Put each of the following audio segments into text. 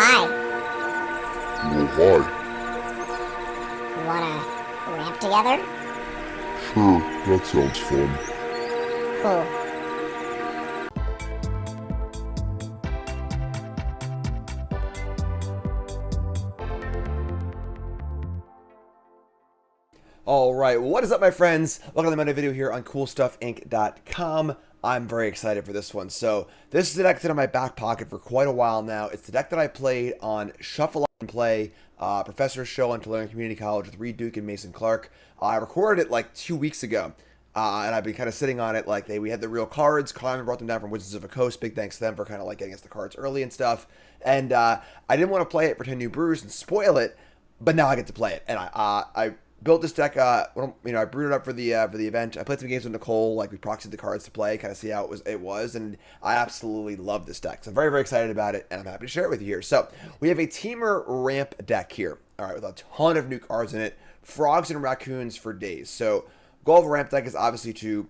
Hi. Well, hi. You wanna ramp together? Sure, that sounds fun. Cool. Alright, what is up my friends? Welcome to another video here on CoolStuffInc.com. I'm very excited for this one. So, this is the deck that's in my back pocket for quite a while now. It's the deck that I played on Shuffle and Play, Professor's Show on Tulane Community College with Reed Duke and Mason Clark. I recorded it like 2 weeks ago. And I've been kind of sitting on it like we had the real cards. Climbing brought them down from Wizards of the Coast. Big thanks to them for kind of like getting us the cards early and stuff. And I didn't want to play it for 10 New Brews and spoil it, but now I get to play it. And I built this deck. I brewed it up for the event. I played some games with Nicole. Like we proxied the cards to play, kind of see how it was, and I absolutely love this deck. So I'm very very excited about it, and I'm happy to share it with you here. So we have a Teamer ramp deck here. All right, with a ton of new cards in it, frogs and raccoons for days. So goal of a ramp deck is obviously to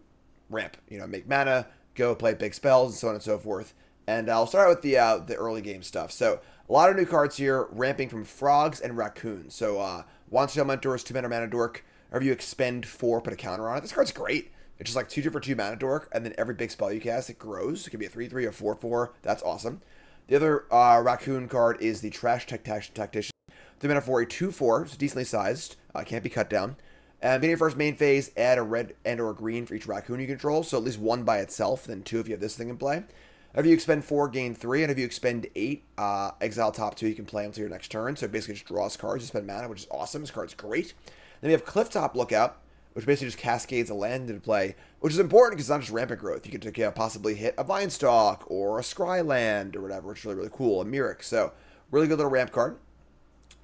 ramp. Make mana, go play big spells, and so on and so forth. And I'll start out with the early game stuff. So a lot of new cards here, ramping from frogs and raccoons. So Wandertale Mentor is 2 mana dork. Whenever you expend 4, put a counter on it. This card's great. It's just like 2 for 2 mana dork, and then every big spell you cast, it grows. It can be a 3/3, a 4/4. That's awesome. The other raccoon card is the Trash Tactician. 3 mana for a 2/4, it's decently sized. Can't be cut down. And beginning of first main phase, add a red and or a green for each raccoon you control. So at least 1 by itself, then 2 if you have this thing in play. If you expend 4, gain 3, and if you expend 8, exile top 2, you can play until your next turn. So it basically just draws cards, you spend mana, which is awesome. This card's great. Then we have Clifftop Lookout, which basically just cascades a land into play, which is important because it's not just rampant growth. You could possibly hit a Vinestalk or a Scry land or whatever, which is really, really cool. A Mirrex. So really good little ramp card.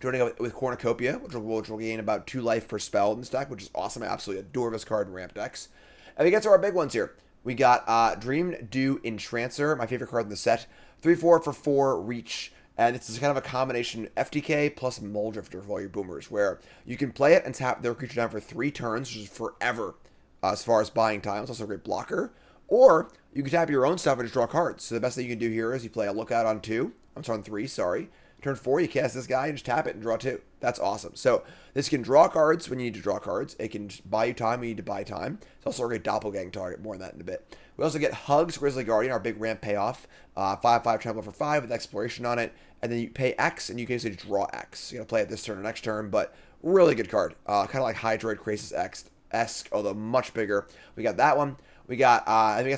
Joining up with Cornucopia, which will gain about 2 life per spell in this deck, which is awesome. I absolutely adore this card in ramp decks. And we get to our big ones here. We got Dreamdew Entrancer, my favorite card in the set. 3/4 for 4 reach. And it's kind of a combination FTK plus Muldrifter for all your boomers, where you can play it and tap their creature down for 3 turns, which is forever as far as buying time. It's also a great blocker. Or you can tap your own stuff and just draw cards. So the best thing you can do here is you play a Lookout on 2. I'm sorry, on 3, sorry. Turn 4, you cast this guy and just tap it and draw 2. That's awesome. So this can draw cards when you need to draw cards. It can buy you time when you need to buy time. It's also a great Doppelgang target. More on that in a bit. We also get Hugs, Grizzly Guardian, our big ramp payoff. 5/5 trample for 5 with exploration on it. And then you pay X and you can basically draw X. You're going to play it this turn or next turn, but really good card. Kind of like Hydroid Krasis-esque, although much bigger. We got that one. We got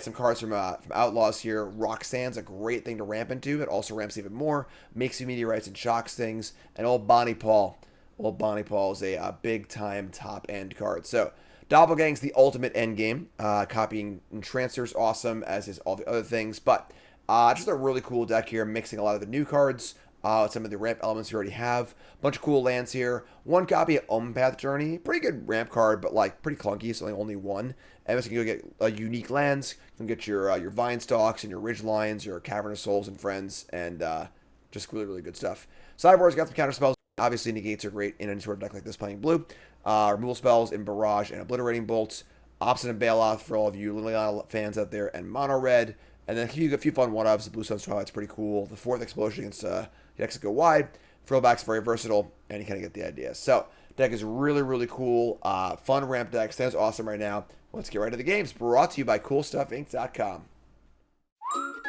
some cards from Outlaws here. Roxanne's a great thing to ramp into. It also ramps even more. Makes you meteorites and shocks things. And old Bonny Pall. Old Bonny Pall is a big-time top-end card. So, Doppelgang's the ultimate end game. Copying Entrancer's awesome, as is all the other things. But just a really cool deck here, mixing a lot of the new cards. Some of the ramp elements you already have. Bunch of cool lands here. 1 copy of Omenpath Journey. Pretty good ramp card, but like pretty clunky, so only 1. And so you can go get unique lands. You can get your Vinestalks and your Ridgelines, your Cavern of Souls and Friends, and just really, really good stuff. Sideboard's got some counter spells. Obviously, negates are great in any sort of deck like this playing blue. Removal spells in Barrage and Obliterating Bolt. Obstinate Baloth for all of you Liliana fans out there, and Mono Red. And then a few fun one-ups. The Blue Sun's Twilight's pretty cool. The 4th Explosion against decks that go wide. Frillback's very versatile, and you kind of get the idea. So, deck is really, really cool. Fun ramp deck. Stands awesome right now. Let's get right to the games. Brought to you by CoolStuffInc.com.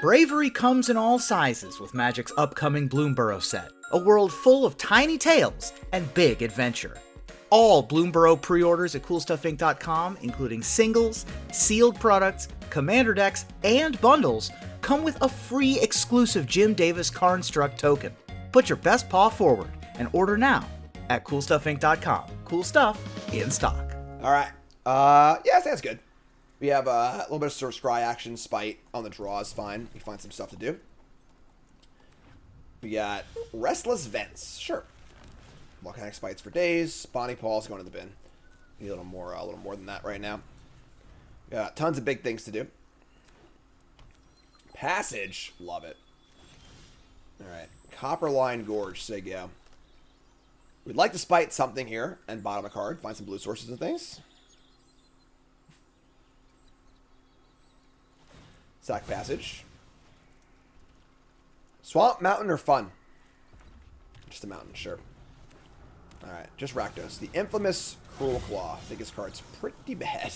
Bravery comes in all sizes with Magic's upcoming Bloomburrow set. A world full of tiny tales and big adventure. All Bloomburrow pre-orders at CoolStuffInc.com, including singles, sealed products, commander decks, and bundles, come with a free exclusive Jim Davis Karnstruck token. Put your best paw forward and order now at CoolStuffInc.com. Cool stuff in stock. All right. Yeah, sounds good. We have a little bit of sort of scry action, spite on the draw is fine. You find some stuff to do. We got Restless Vents, sure. Volcanic Spites for days. Bonny Pall's going to the bin. Need a little more than that right now. Got tons of big things to do. Passage, love it. All right, Copperline Gorge, say go. We'd like to spite something here and bottom a card, find some blue sources and things. Sack Passage. Swamp, Mountain, or Fun? Just a mountain, sure. Alright, just Rakdos. The infamous Cruel Claw. I think his card's pretty bad.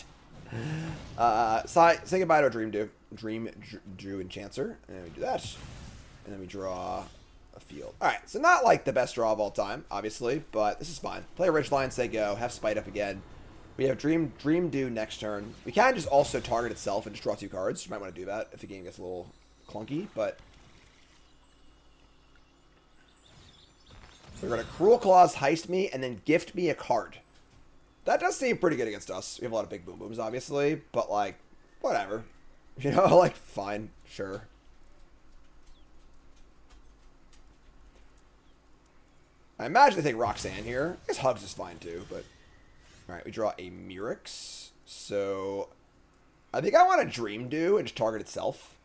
Say goodbye to a Dreamdew Entrancer. And then we do that. And then we draw a field. Alright, so not like the best draw of all time, obviously, but this is fine. Play a Ridgeline, say go, have Spite up again. We have Dreamdew next turn. We can just also target itself and just draw 2 cards. You might want to do that if the game gets a little clunky, but we're going to Cruel Claws heist me and then gift me a card. That does seem pretty good against us. We have a lot of big boom booms, obviously, but like, whatever. You know, like, fine, sure. I imagine they take Roxanne here. I guess Hugs is fine too, but alright, we draw a Mirrex. So I think I want to Dreamdew and just target itself.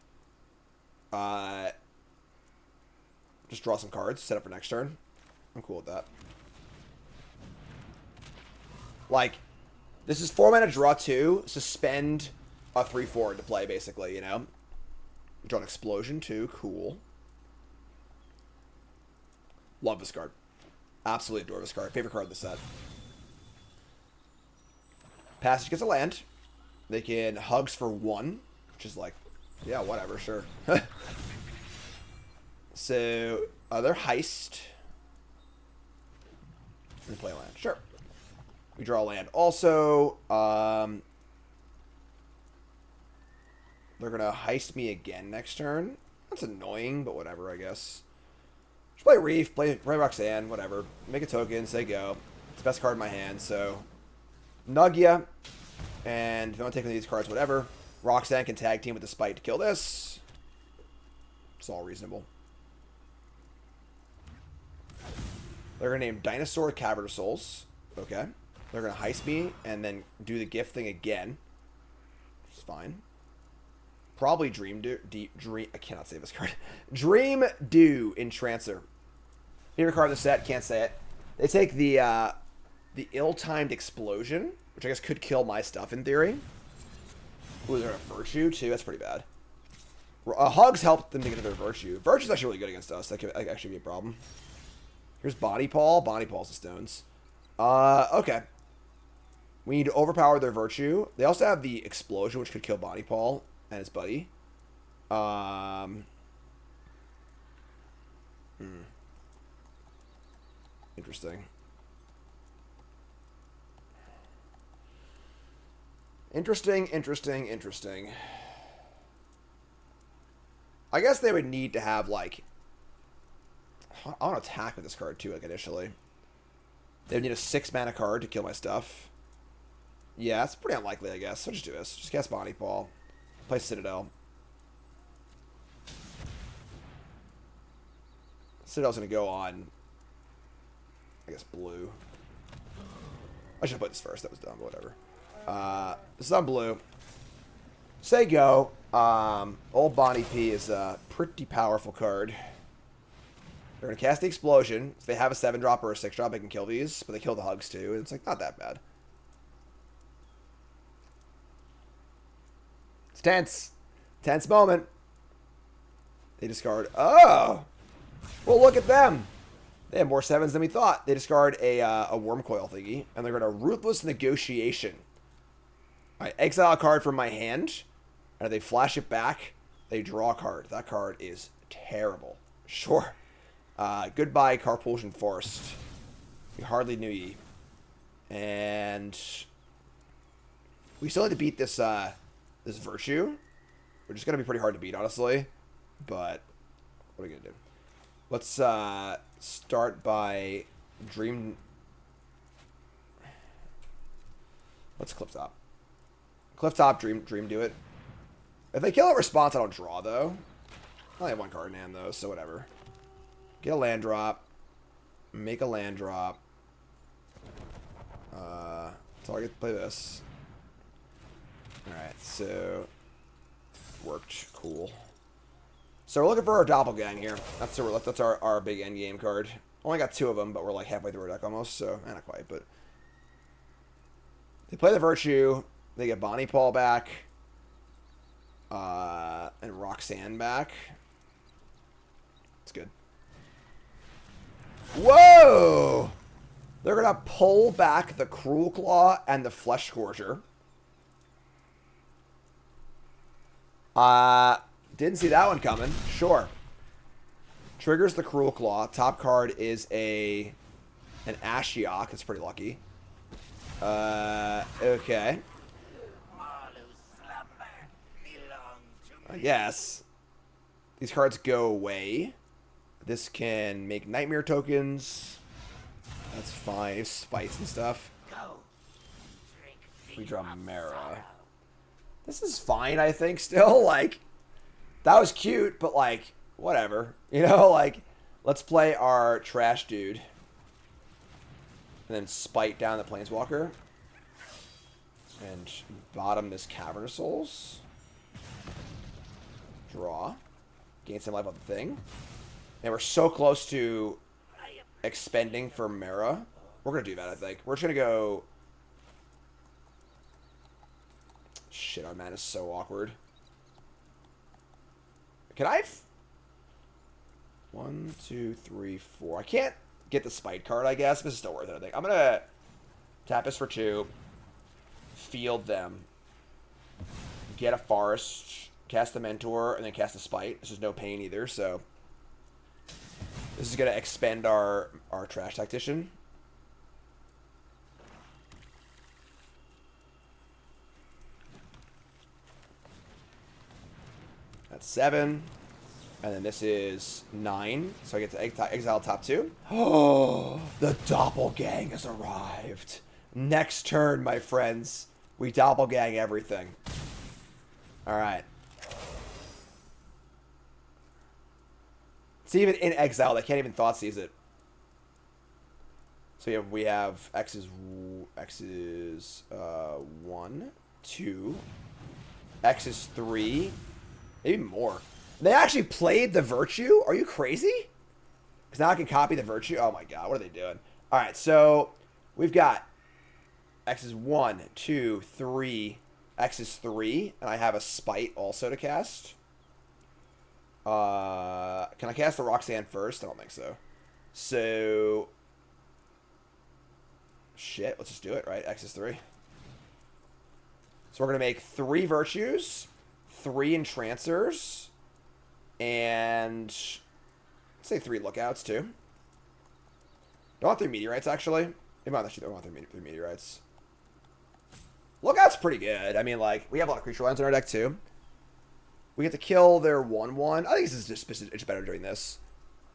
Just draw some cards, set up for next turn. I'm cool with that. Like, this is 4 mana, draw 2, suspend a 3/4 to play, basically, you know? Draw an Explosion too, cool. Love this card. Absolutely adore this card. Favorite card of the set. Passage gets a land. They can Hugs for 1, which is like, yeah, whatever, sure. So, other Heist. And play a land, sure. We draw a land. Also, they're going to Heist me again next turn. That's annoying, but whatever, I guess. Just play Reef, play Roxanne, whatever. Make a token, say go. It's the best card in my hand, so Nuggia. And if you want to take one of these cards, whatever. Roxanne can tag team with the Spite to kill this. It's all reasonable. They're going to name Dinosaur Cavern of Souls. Okay. They're going to heist me and then do the gift thing again. Which is fine. Probably I cannot say this card. Dreamdew Entrancer. Favorite card of the set, can't say it. They take the ill-timed Explosion, which I guess could kill my stuff in theory. Ooh, they're a Virtue too, that's pretty bad. Hugs help them to get their Virtue. Virtue's actually really good against us, that could actually be a problem. Here's Bonny Pall. Bonny Pall's the stones. Okay. We need to overpower their Virtue. They also have the Explosion, which could kill Bonny Pall and his buddy. Interesting. Interesting. I guess they would need to have, like, I want to attack with this card too, like, initially. They would need a 6 mana card to kill my stuff. Yeah, it's pretty unlikely, I guess. So just do this. Just cast Bonny Pall. Play Citadel. Citadel's going to go on, I guess, blue. I should have put this first. That was dumb, but whatever. This is on blue. Say go. Old Bonny P is a pretty powerful card. They're going to cast the Explosion. If they have a 7-drop or a 6-drop, they can kill these, but they kill the Hugs too, and it's like not that bad. It's tense. Tense moment. They discard. Oh! Well, look at them. They have more 7s than we thought. They discard a Worm Coil thingy, and they're going to Ruthless Negotiation. I exile a card from my hand, and they flash it back. They draw a card. That card is terrible. Sure. Goodbye, Karplusan Forest. We hardly knew ye. And we still had to beat this this Virtue, which is going to be pretty hard to beat, honestly. But what are we going to do? Let's start by Let's Clifftop. Clifftop, Dreamdew it. If they kill a response, I don't draw, though. I only have 1 card in hand, though, so whatever. Get a land drop. Make a land drop. So I get to play this. Alright, so worked. Cool. So we're looking for our Doppelgang here. That's our big endgame card. Only got 2 of them, but we're like halfway through our deck almost, so not quite, but they play the Virtue. They get Bonny Pall back. And Roxanne back. It's good. Whoa! They're going to pull back the Cruel Claw and the Flesh Scourger. Didn't see that one coming. Sure. Triggers the Cruel Claw. Top card is an Ashiok. That's pretty lucky. Okay. I guess. These cards go away. This can make Nightmare tokens. That's fine. Spice and stuff. We draw Mara. This is fine, I think, still. Like, that was cute, but, like, whatever. You know, like, let's play our trash dude. And then Spite down the Planeswalker. And bottom this Cavern of Souls. Draw. Gain some life on the thing. And we're so close to expending for Mara. We're going to do that, I think. We're just going to go... Shit, our mana is so awkward. Can I... 1, 2, 3, 4. I can't get the Spite card, I guess, but it's still worth it, I think. I'm going to tap this for 2. Field them. Get a Forest. Cast the Mentor, and then cast the Spite. This is no pain either, so... This is going to expend our Trash Tactician. That's 7. And then this is 9. So I get to exile top 2. Oh, the Doppelgang has arrived. Next turn, my friends. We Doppelgang everything. Alright. It's even in exile. They can't even Thoughtseize it. So we have X is 1, 2. X is 3. Maybe more. They actually played the Virtue? Are you crazy? Because now I can copy the Virtue. Oh my god, what are they doing? Alright, so we've got X is 1, 2, 3. X is 3. And I have a Spite also to cast. Can I cast the Roxanne first? I don't think so. So... Shit, let's just do it, right? X is 3. So we're going to make 3 Virtues, 3 Entrancers, and... let's say 3 Lookouts, too. Don't want 3 Meteorites, actually. Maybe I don't want 3 Meteorites. Lookout's pretty good. I mean, like, we have a lot of creature lands in our deck, too. We get to kill their 1/1. I think this is just it's better doing this.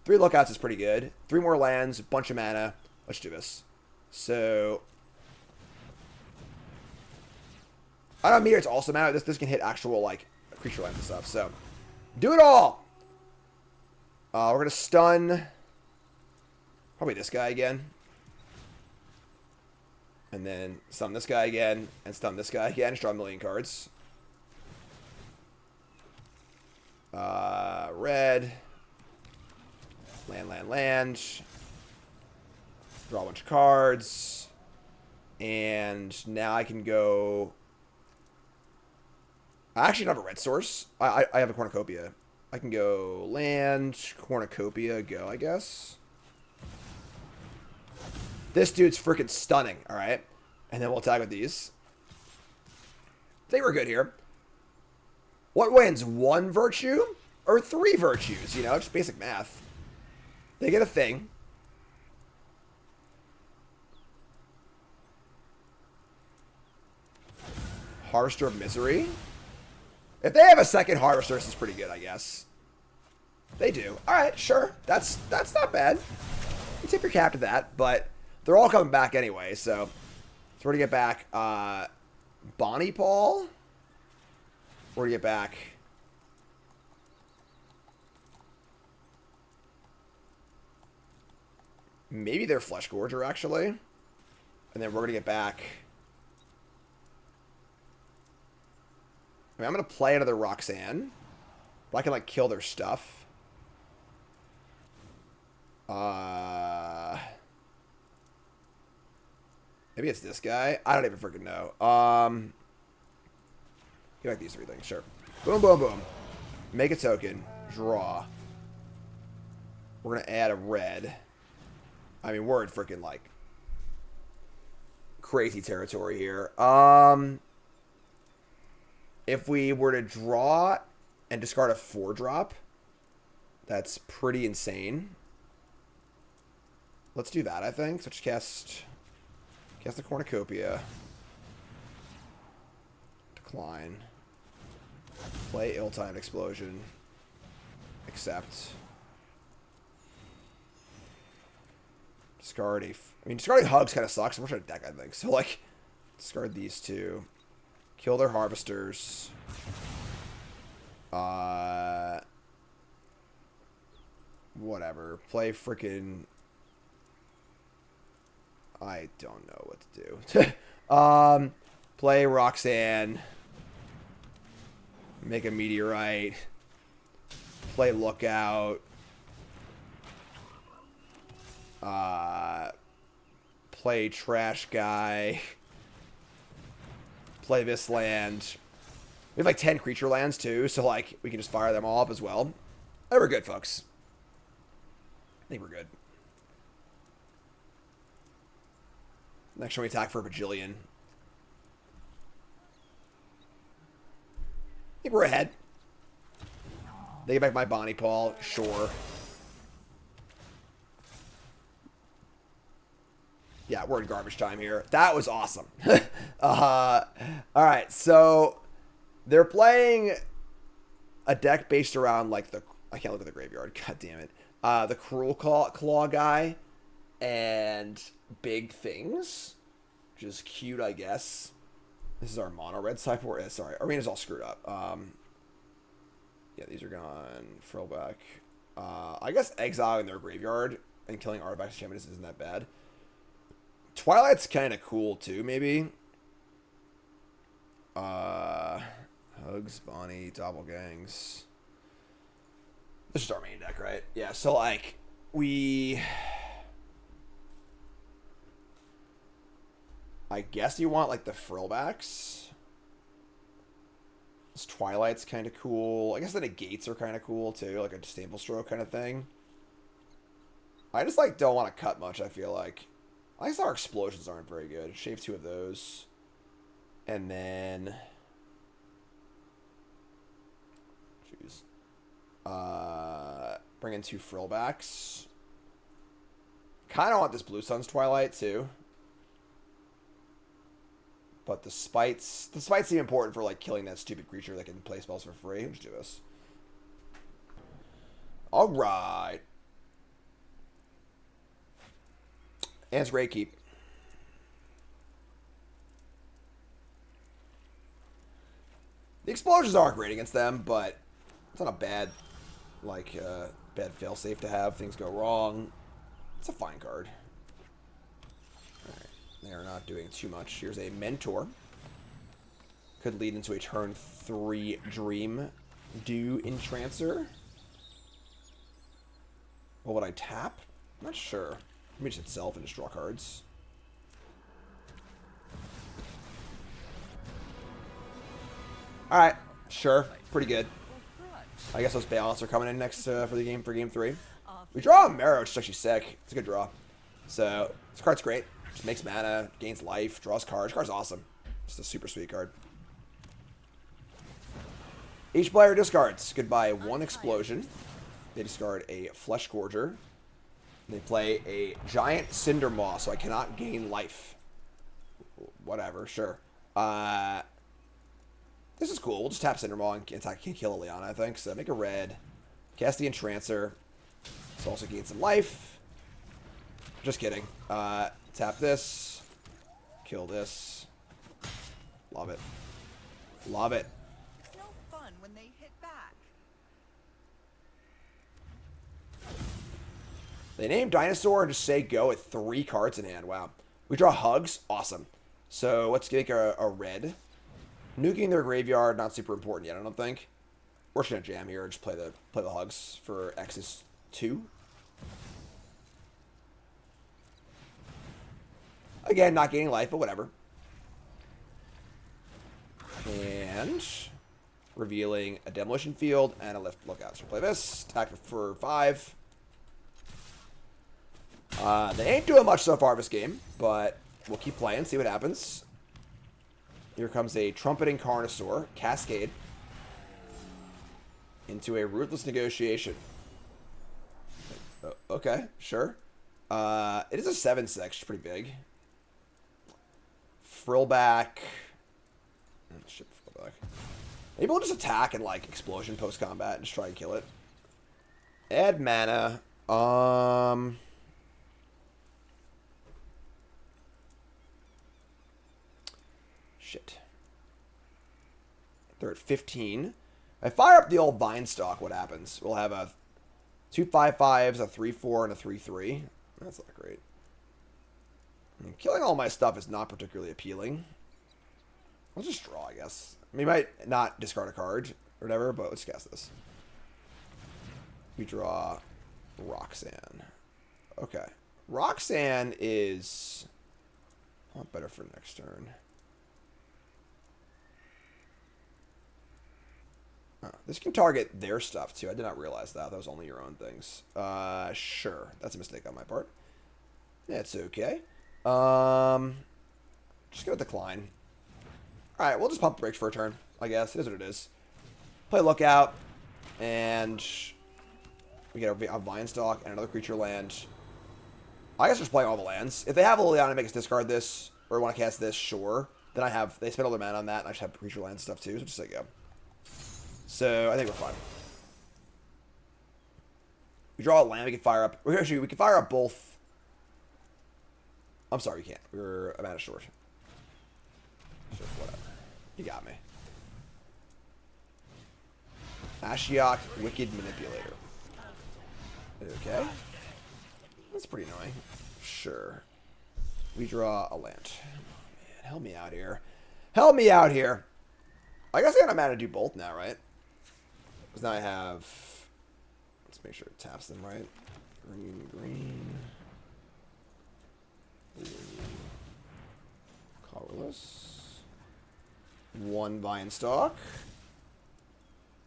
3 Lookouts is pretty good. 3 more lands, bunch of mana. Let's do this. So... I don't know, Meteor's also mana. This can hit actual, like, creature lands and stuff. So, do it all! We're going to stun... probably this guy again. And then stun this guy again. And stun this guy again. Just draw a million cards. Red. Land. Draw a bunch of cards. And now I can go... I actually don't have a red source. I have a Cornucopia. I can go land, Cornucopia, go, I guess. This dude's freaking stunning, alright? And then we'll attack with these. I think we're good here. What wins? 1 Virtue? Or 3 Virtues? You know, just basic math. They get a thing. Harvester of Misery. If they have a second Harvester, this is pretty good, I guess. They do. Alright, sure. That's not bad. You tip your cap to that, but they're all coming back anyway, so we're going to get back Bonny Pall. We're going to get back maybe their Flesh Gorger, actually. And then we're going to get back... I mean, I'm going to play another Roxanne. But I can, like, kill their stuff. Maybe it's this guy. I don't even freaking know. Give back these 3 things. Sure. Boom, boom, boom. Make a token. Draw. We're going to add a red. I mean, we're in freaking, like, crazy territory here. If we were to draw and discard a 4-drop, that's pretty insane. Let's do that, I think. So just cast the Cornucopia. Decline. Play Ill-Timed Explosion. Accept. Discard I mean, discarding Hugs kind of sucks. I'm trying to deck, I think. So, like, discard these two. Kill their Harvesters. Whatever. Play freaking... I don't know what to do. Play Roxanne. Make a Meteorite. Play Lookout. Play Trash Guy. Play this land. We have like 10 creature lands too, so like we can just fire them all up as well. Oh, we're good, folks. I think we're good. Next time we attack for a bajillion. I think we're ahead. They get back my Bonny Pall, sure. Yeah, we're in garbage time here. That was awesome. Alright, so they're playing a deck based around like the... I can't look at the graveyard. God damn it. The Cruel Claw guy and Big Things, which is cute, I guess. This is our mono red sideboard. Sorry, Arena's all screwed up. Yeah, these are gone. Frillback. I guess exiling their graveyard and killing artifacts and enchantments isn't that bad. Twilight's kind of cool too, maybe. Hugs, Bonny, Doppelgangs. This is our main deck, right? Yeah, so like I guess you want like the Frillbacks. This Twilight's kind of cool. I guess the Negates are kind of cool too, like a Disdainful Stroke kind of thing. I just like don't want to cut much, I feel like. I guess our explosions aren't very good. Shave 2 of those. And then... Jeez. Bring in 2 Frillbacks. Kind of want this Blue Sun's Twilight, too. But the Spites... The Spites seem important for, like, killing that stupid creature that can play spells for free. Let's do this. Alright. And it's Great Keep. The explosions aren't great against them, but it's not a bad, like, bad failsafe to have. Things go wrong. It's a fine card. Alright. They are not doing too much. Here's a Mentor. Could lead into a turn 3 Dreamdew Entrancer. What would I tap? I'm not sure. Maybe just itself and just draw cards. Alright, sure. Pretty good. I guess those Baloths are coming in next for game 3. We draw a Mirrex, which is actually sick. It's a good draw. So, this card's great. Just makes mana, gains life, draws cards. This card's awesome. Just a super sweet card. Each player discards. Goodbye 1 explosion. They discard a Flesh Gorger. They play a giant Cinder Maw, so I cannot gain life. Whatever, sure. This is cool. We'll just tap Cinder Maw and attack, can kill a Leon, I think. So make a red. Cast the Entrancer. This also gain some life. Just kidding. Tap this. Kill this. Love it. Love it. It's no fun when they hit back. They name Dinosaur and just say go at 3 cards in hand. Wow. We draw Hugs. Awesome. So let's make a red. Nuking their graveyard, not super important yet, I don't think. We're just gonna jam here and just play the Hugs for X's 2. Again, not gaining life, but whatever. And revealing a Demolition Field and a Lookout. So play this. Attack for 5. They ain't doing much so far this game, but we'll keep playing, see what happens. Here comes a Trumpeting Carnosaur, Cascade, into a Ruthless Negotiation. Okay, sure. It is a 7/6, pretty big. Frillback. Shit, Frillback. Maybe we'll just attack and, like, explosion post-combat and just try and kill it. Add mana. Shit. They're at 15. If I fire up the old Vinestalk, what happens? We'll have a 2 5/5s, a 3/4, and a 3/3. That's not great. I mean, killing all my stuff is not particularly appealing. Let's just draw, I guess. We might not discard a card or whatever, but let's guess this. We draw Roxanne. Okay. Roxanne is a lot better for next turn. Oh, this can target their stuff, too. I did not realize that. That was only your own things. Sure. That's a mistake on my part. That's okay. Just gonna decline. Alright, we'll just pump brakes for a turn, I guess. It is what it is. Play Lookout, and we get a Vinestalk and another creature land. I guess just playing all the lands. If they have a Liliana to make us discard this, or want to cast this, sure. Then they spend all their mana on that, and I just have creature land stuff too, so just let go. So, I think we're fine. We draw a land, we can fire up. Actually, we can fire up both. I'm sorry, we can't. We're a mana short. Sure, whatever. You got me. Ashiok, Wicked Manipulator. Okay. That's pretty annoying. Sure. We draw a land. Oh, man, help me out here. Help me out here. I guess I got a mana to do both now, right? Because now I have... Let's make sure it taps them right. Green, green. Blue. Colorless. 1 Vinestalk.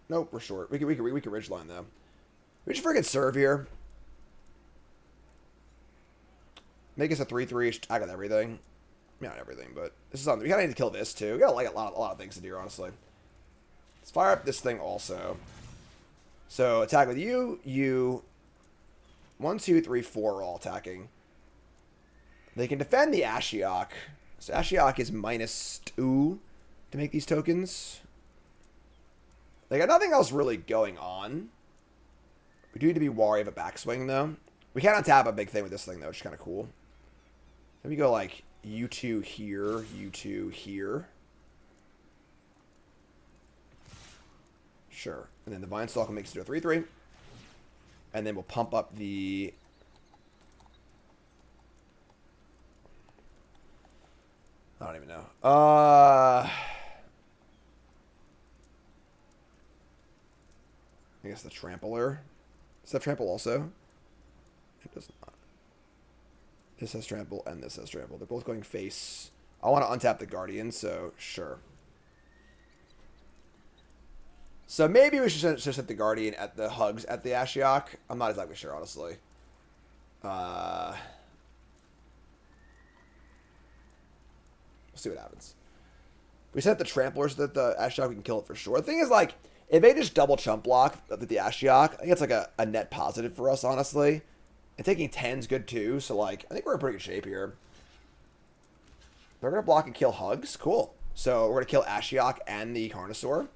Nope, we're short. We can Ridgeline, though. We should freaking serve here. Make us a 3/3. Attack with everything. I mean, not everything, but this is something. We kind of need to kill this, too. We got like a lot of things to do, honestly. Let's fire up this thing also. So, attack with you. 1, 2, 3, 4 are all attacking. They can defend the Ashiok. So, Ashiok is -2 to make these tokens. They got nothing else really going on. We do need to be wary of a backswing, though. We can't untap a big thing with this thing, though, which is kind of cool. Then we go, like, U2 here, U2 here. Sure. And then the Vinestalk will make us do a 3/3. And then we'll pump up the... I don't even know. I guess the Trampler. Does that trample also? It does not. This has trample and this has trample. They're both going face. I want to untap the Guardian, so sure. So maybe we should just hit the Guardian at the hugs at the Ashiok. I'm not exactly sure, honestly. We'll see what happens. If we set the Tramplers that the Ashiok, we can kill it for sure. The thing is, like, if they just double chump block with the Ashiok, I think it's like a net positive for us, honestly. And taking 10's good too, so like, I think we're in pretty good shape here. They're going to block and kill hugs? Cool. So we're going to kill Ashiok and the Carnosaur.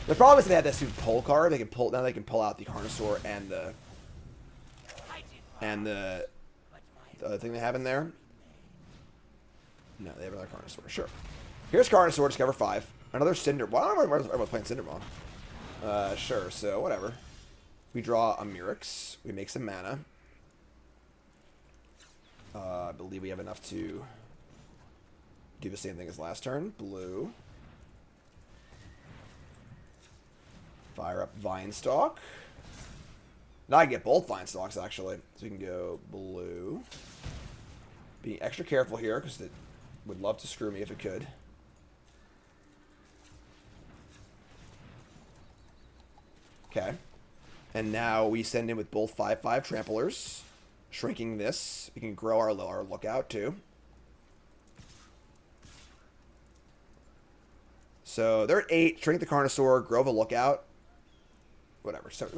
The problem is they have this pull card. They can pull out the Carnosaur and the other thing they have in there. No, they have another Carnosaur. Sure. Here's Carnosaur, discover 5. Another Cinder. Well, I don't know why everyone's playing Cinderbomb. Sure, so whatever. We draw a Mirrex. We make some mana. I believe we have enough to do the same thing as last turn. Blue. Fire up Vinestalk. Now I can get both Vinestalks, actually. So we can go blue. Being extra careful here, because it would love to screw me if it could. Okay. And now we send in with both 5/5 Tramplers. shrinking this. We can grow our lookout too. So they're at 8. Shrink the Carnosaur, grow the lookout. Whatever. So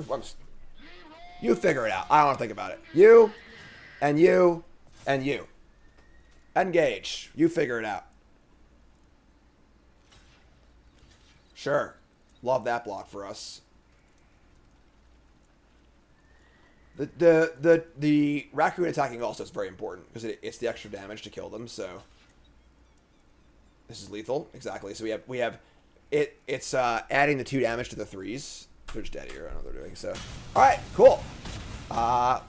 you figure it out. I don't want to think about it. You, and you, and you. Engage. You figure it out. Sure. Love that block for us. The raccoon attacking also is very important because it's the extra damage to kill them. So this is lethal, exactly. So we have it's adding the 2 damage to the 3s. They're just dead here. I don't know what they're doing. So all right, cool.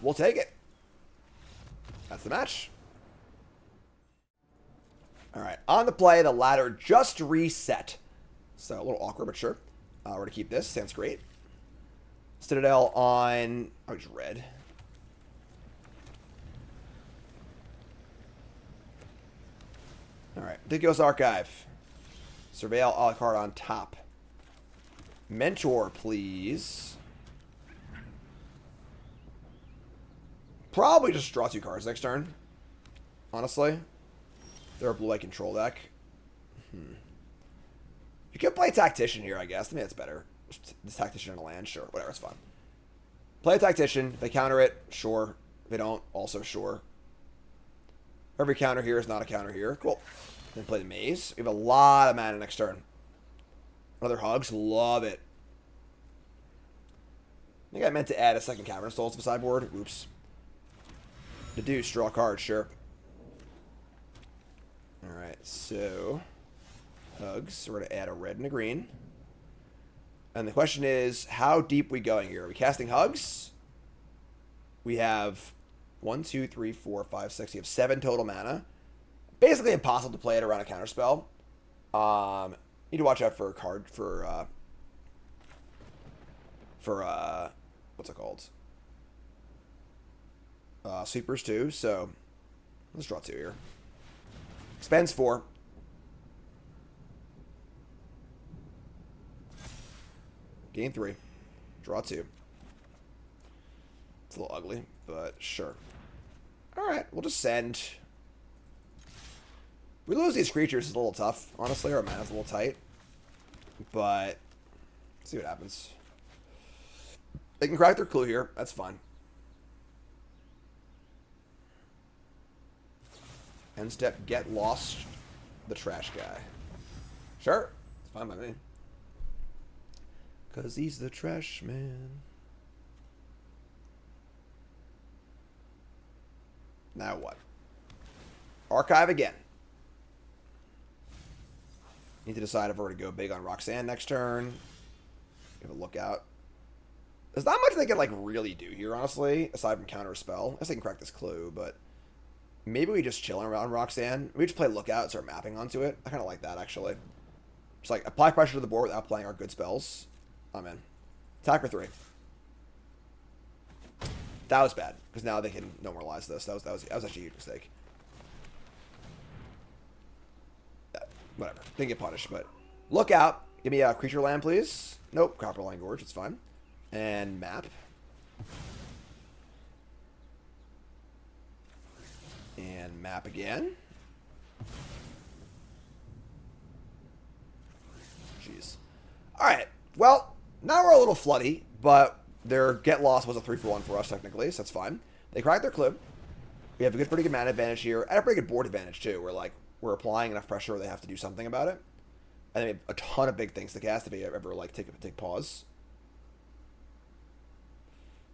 We'll take it. That's the match. All right, on the play, the ladder just reset. So a little awkward, but sure. We're going to keep this. Sounds great. Citadel on... Oh, just red. All right. Ridiculous Archive. Surveil a la carte on top. Mentor, please. Probably just draw 2 cards next turn. Honestly. They're a blue-white control deck. You could play Tactician here, I guess. I mean, that's better. This Tactician on a land, sure. Whatever, it's fine. Play a Tactician. If they counter it, sure. If they don't, also sure. Every counter here is not a counter here. Cool. Then play the Maze. We have a lot of mana next turn. Another Hugs. Love it. I think I meant to add a second Cavern of Souls to the sideboard. Oops. Deduce. Draw a card, sure. Alright, so... Hugs. We're going to add a red and a green. And the question is, how deep are we going here? Are we casting Hugs? We have 1, 2, 3, 4, 5, 6. We have 7 total mana. Basically impossible to play it around a counterspell. Need to watch out for a card for what's it called? Sweepers too. So let's draw 2 here. Spends 4. Gain 3. Draw 2. It's a little ugly, but sure. Alright, we'll just send. We lose these creatures, it's a little tough. Honestly, our mana's a little tight. But, let's see what happens. They can crack their clue here. That's fine. End step, get lost the trash guy. Sure. It's fine by me. Because he's the trash man. Now what? Archive again. Need to decide if we're going to go big on Roxanne next turn. Give a lookout. There's not much they can, like, really do here, honestly, aside from counter a spell. I guess they can crack this clue, but maybe we just chill around Roxanne. We just play lookout and start mapping onto it. I kind of like that, actually. Just, like, apply pressure to the board without playing our good spells. I'm in. Attack for 3. That was bad, because now they can normalize this. That was actually a huge mistake. Whatever. Didn't get punished, but... Lookout. Give me a creature land, please. Nope. Copperline Gorge. It's fine. And map. And map again. Jeez. Alright. Well, now we're a little floody, but their get lost was a 3-for-1 for us, technically, so that's fine. They cracked their clue. We have a pretty good mana advantage here, and a pretty good board advantage, too. We're applying enough pressure where they have to do something about it. And they have a ton of big things to cast if they ever, like, take pause.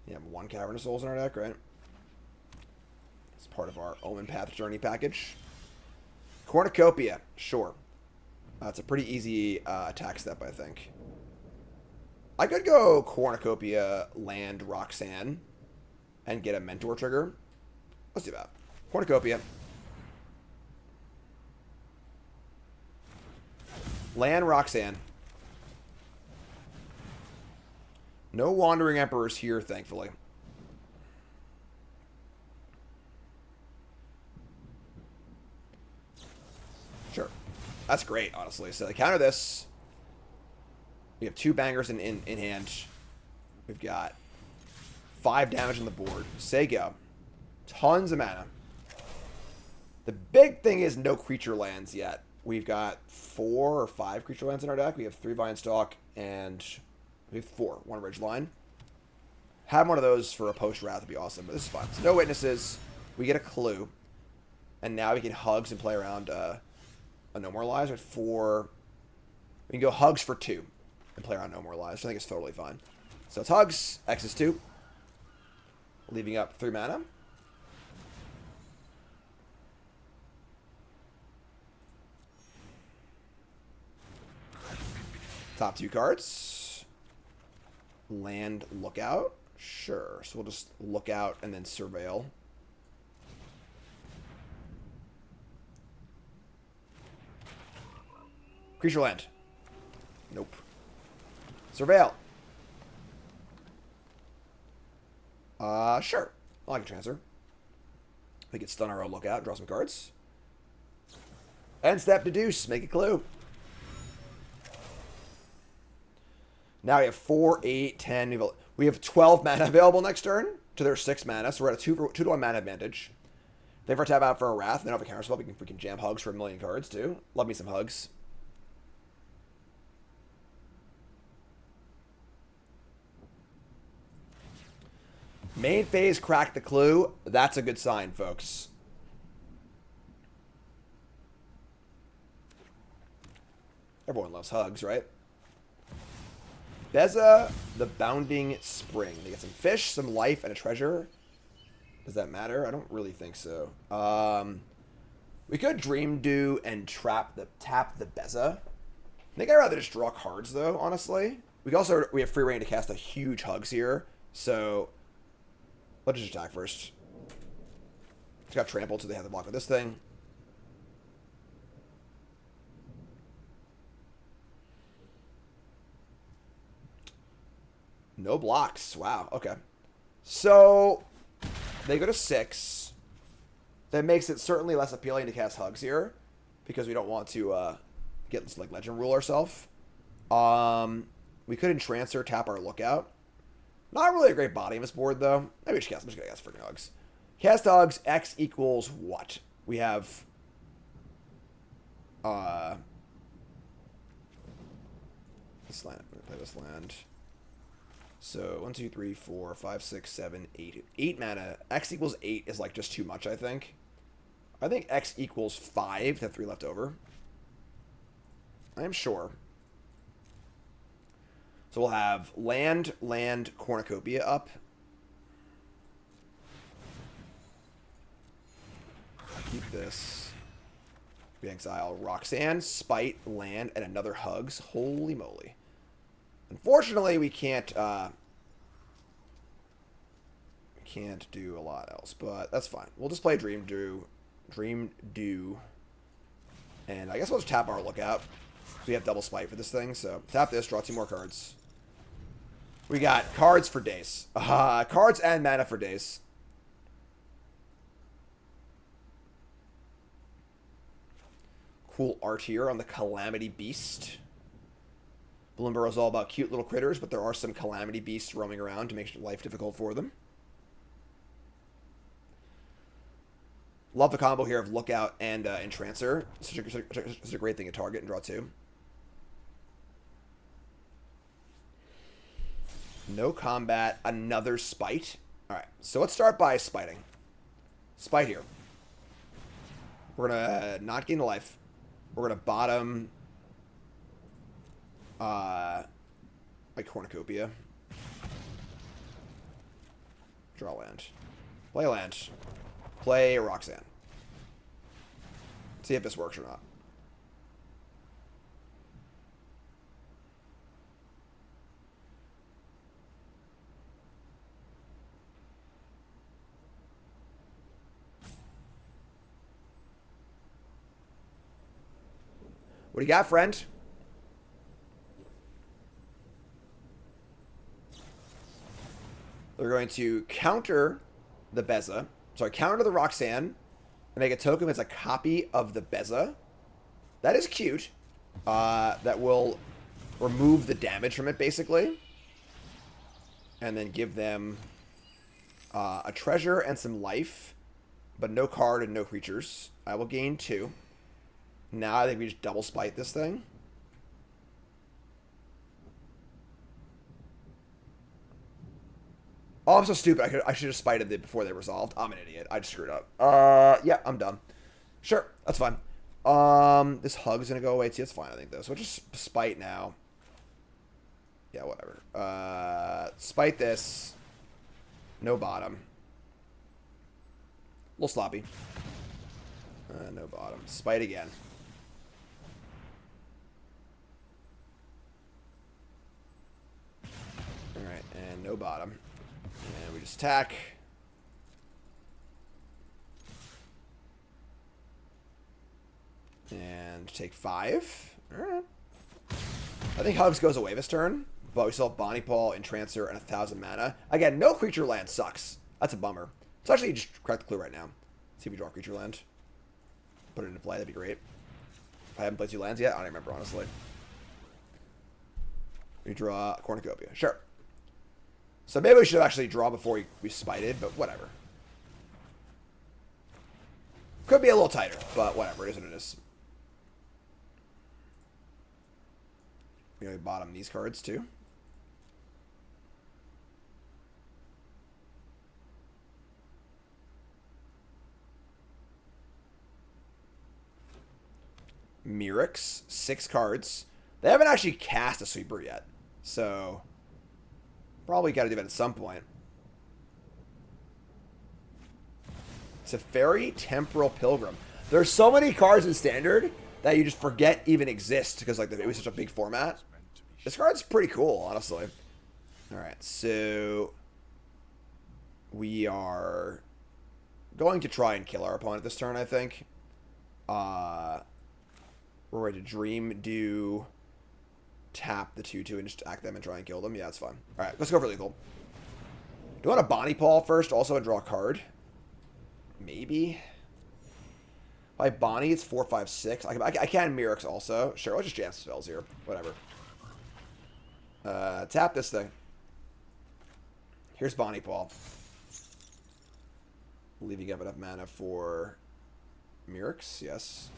You have 1 Cavern of Souls in our deck, right? It's part of our Omenpath Journey package. Cornucopia, sure. It's a pretty easy attack step, I think. I could go Cornucopia, land Roxanne, and get a Mentor trigger. Let's do that. Cornucopia. Land Roxanne. No Wandering Emperors here, thankfully. Sure. That's great, honestly. So they counter this. We have 2 bangers in hand. We've got 5 damage on the board. Say go. Tons of mana. The big thing is no creature lands yet. We've got 4 or 5 creature lands in our deck. We have 3 Vinestalk and we have 4. 1 Ridgeline. Have one of those for a post-wrath would be awesome, but this is fine. So no witnesses. We get a clue. And now we can hugs and play around a No More Lies with 4. We can go hugs for 2 and play around No More Lies. I think it's totally fine. So it's hugs. X is 2. Leaving up 3 mana. Top 2 cards. Land Lookout. Sure. So we'll just look out and then surveil. Creature land. Nope. Surveil. Sure. I like a Trancer. We can stun our own Lookout, draw some cards. End step, deduce, make a clue. Now we have 4, 8, 10. We have 12 mana available next turn to their 6 mana, so we're at a 2 to 1 mana advantage. They have our tap out for a Wrath, and then have a counter spell. We can jam hugs for 1,000,000 cards too. Love me some hugs. Main phase cracked the clue. That's a good sign, folks. Everyone loves hugs, right? Beza, the Bounding Spring. They get some fish, some life, and a treasure. Does that matter? I don't really think so. We could Dreamdew and tap the Beza. I think I'd rather just draw cards, though, honestly. We have free reign to cast a huge hugs here, so let's just attack first. It's got trampled, so they have to block with this thing. No blocks. Wow. Okay. So they go to 6. That makes it certainly less appealing to cast hugs here because we don't want to get like Legend Rule ourselves. We could Entrancer, tap our Lookout. Not really a great body in this board though. Maybe we should cast. I'm just gonna cast freaking hugs. Cast hugs. X equals what? We have this land. I'm gonna play this land. So 1, 2, 3, 4, 5, 6, 7, 8. 8 mana. X equals 8 is like just too much, I think. I think X equals 5 to have 3 left over. I am sure. So we'll have land, Cornucopia up. Keep this. We exile Roxanne, Spite, land, and another hugs. Holy moly. Unfortunately, we can't do a lot else, but that's fine. We'll just play Dreamdew, and I guess we'll just tap our Lookout. We have double Spite for this thing, so tap this, draw 2 more cards. We got cards for days. Cards and mana for days. Cool art here on the Calamity Beast. Bloomburrow is all about cute little critters, but there are some Calamity Beasts roaming around to make life difficult for them. Love the combo here of Lookout and Entrancer. Such a great thing to target and draw 2. No combat, another Spite. Alright, so let's start by Spiting. Spite here. We're going to not gain a life. We're going to bottom like Cornucopia. Draw land. Play land. Play Roxanne. See if this works or not. What do you got, friend? They're going to counter the Beza. Sorry, counter the Roxanne and make a token that's a copy of the Beza. That is cute. That will remove the damage from it, basically. And then give them a treasure and some life. but no card and no creatures. I will gain 2. Now I think we just double spite this thing. Oh, I'm so stupid. I should have spited it before they resolved. I'm an idiot. I just screwed up. Yeah, I'm done. Sure, that's fine. This hug's gonna go away too. It's fine, I think, though. So we'll just spite now. Yeah, whatever. Spite this. No bottom. A little sloppy. No bottom. Spite again. Alright, and no bottom. And we just attack. And take 5. Alright. I think Hugs goes away this turn, but we still have Bonny, Pall, Entrancer, and 1,000 mana. Again, no creature land sucks. That's a bummer. So actually just crack the clue right now. See if we draw creature land. Put it into play, that'd be great. If I haven't played 2 lands yet, I don't remember, honestly. We draw a Cornucopia. Sure. So maybe we should actually draw before we spited, but whatever. Could be a little tighter, but whatever. It is what it is. We gotta bottom these cards too. Mirrex, 6 cards. They haven't actually cast a sweeper yet, so probably got to do that at some point. Teferi, Temporal Pilgrim. There's so many cards in Standard that you just forget even exist because like it was such a big format. This card's pretty cool, honestly. All right, so we are going to try and kill our opponent this turn, I think. We're ready to Dreamdew, tap the 2/2 and just attack them and try and kill them. Yeah, that's fine. All right, let's go for lethal. Do I want a Bonny Pall first, also and draw a card? Maybe. By Bonny, it's 4, 5, 6. I can Mirrex also. Sure, I'll just jam spells here. Whatever. Tap this thing. Here's Bonny Pall. Leaving up enough mana for Mirrex, yes.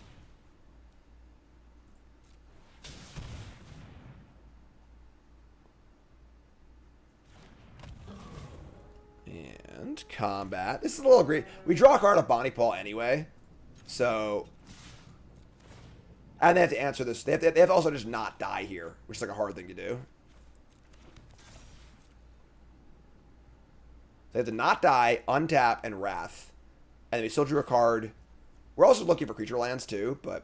And combat. This is a little great. We draw a card of Bonny Pall anyway. So. And they have to answer this. They have to also just not die here, which is like a hard thing to do. They have to not die, untap, and Wrath. And then we still drew a card. We're also looking for creature lands too, but.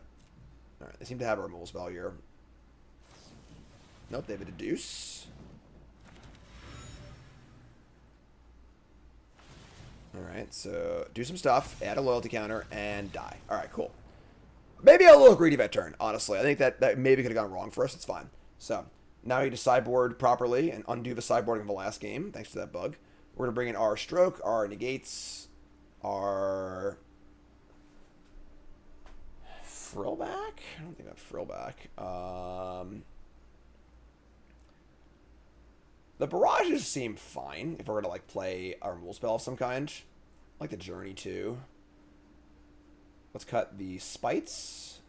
Alright, they seem to have a removal spell here. Nope, they have a Deduce. Alright, so do some stuff, add a loyalty counter, and die. Alright, cool. Maybe a little greedy that turn, honestly. I think that maybe could have gone wrong for us. It's fine. So, now we need to sideboard properly and undo the sideboarding of the last game, thanks to that bug. We're going to bring in our Stroke, our Negates, our Frillback? I don't think I have Frillback. The barrages seem fine if we're going to like play a removal spell of some kind. I like the Journey too. Let's cut the Spites,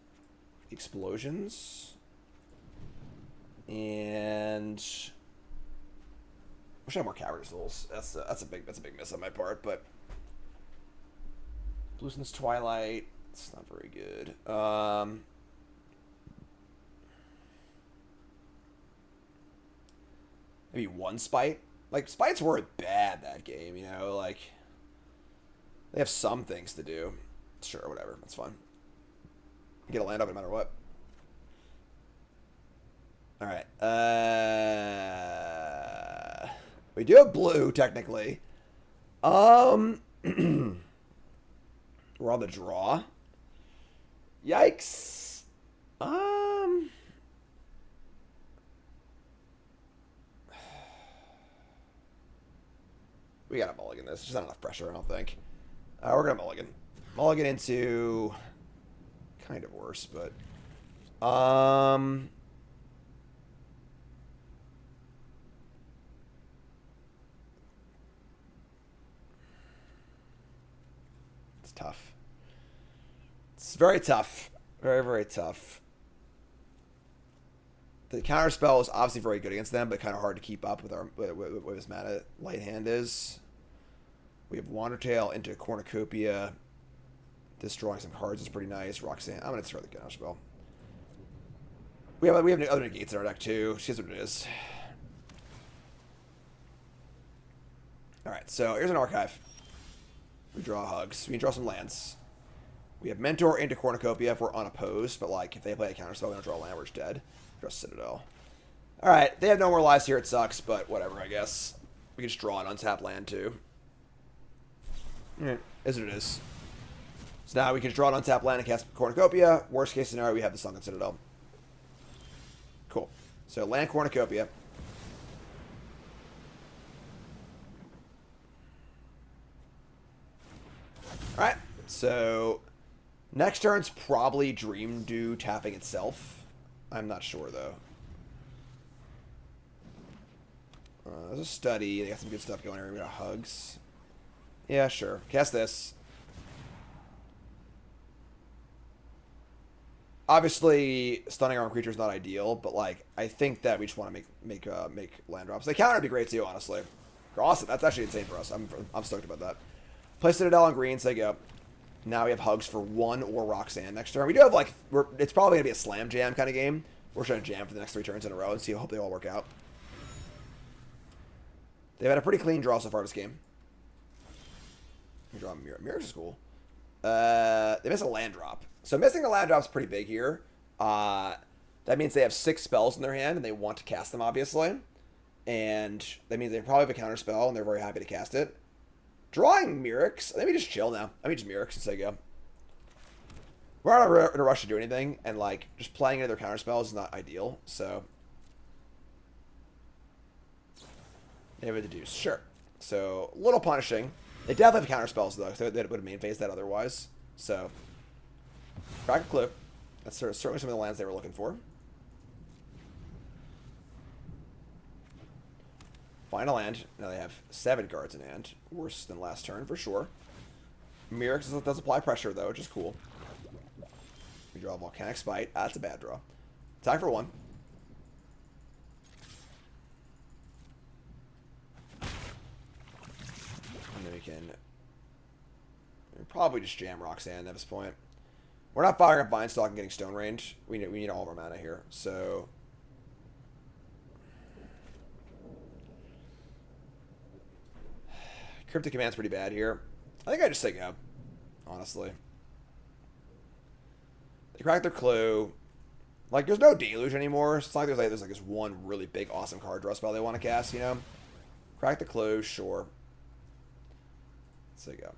the Explosions, and wish I had more Cavern of Souls. That's a big miss on my part, but Bluesen's Twilight, it's not very good. Maybe 1 Spite. Like, Spites weren't bad that game, you know? Like, they have some things to do. Sure, whatever. That's fine. Get a land up no matter what. Alright. We do have blue, technically. We're on the draw. Yikes. We gotta mulligan this. There's not enough pressure, I don't think. We're gonna mulligan. Mulligan into kind of worse, but let's tough. It's very tough. Very, very tough. The counter spell is obviously very good against them, but kind of hard to keep up with our with his mana light hand is. We have Wandertale into Cornucopia. Destroying some cards is pretty nice. Roxanne. I'm going to throw the counter spell. We have other negates in our deck too. She's what it is. Alright, so here's an archive. We draw hugs. We can draw some lands. We have Mentor into Cornucopia if we're unopposed, but like if they play a counter spell, we don't draw a land, we're just dead. Draw Citadel. Alright, they have no more lives here, it sucks, but whatever, I guess. We can just draw an untapped land too. Is what it is. So now we can draw an untapped land and cast Cornucopia. Worst case scenario, we have the Sunken Citadel. Cool. So land Cornucopia. Alright, so next turn's probably Dreamdew tapping itself. I'm not sure though. There's a study. They got some good stuff going here. We got hugs. Yeah, sure. Cast this. Obviously, stunning arm creature is not ideal, but like I think that we just want to make land drops. The counter would be great too, honestly. Awesome. That's actually insane for us. I'm stoked about that. Play Citadel on green, so go. Now we have hugs for 1 or Roxanne next turn. We do have like it's probably gonna be a slam jam kind of game. We're trying to jam for the next 3 turns in a row and see. I hope they all work out. They've had a pretty clean draw so far this game. We draw Mirrex is cool. They miss a land drop. So missing a land drop is pretty big here. That means they have 6 spells in their hand and they want to cast them, obviously. And that means they probably have a counter spell and they're very happy to cast it. Drawing Mirrex. Let me just chill now. Let me just Mirrex and say go. We're not in a rush to do anything, and like just playing into their counter spells is not ideal. So they have a deduce, sure. So a little punishing. They definitely have counter spells though. So they would have main phased that otherwise. So crack a clue. That's certainly some of the lands they were looking for. Final land. Now they have 7 cards in hand. Worse than last turn for sure. Mirrex does apply pressure though, which is cool. We draw Volcanic Spite. That's a bad draw. Attack for 1. And then we can probably just jam Roxanne at this point. We're not firing up Vinestalk and getting stone range. We need all of our mana here. So Cryptic Command's pretty bad here. I think I just say go, honestly. They crack their clue. Like, there's no deluge anymore. It's not like there's like this one really big, awesome card draw spell they want to cast, you know? Crack the clue, sure. Let's say go.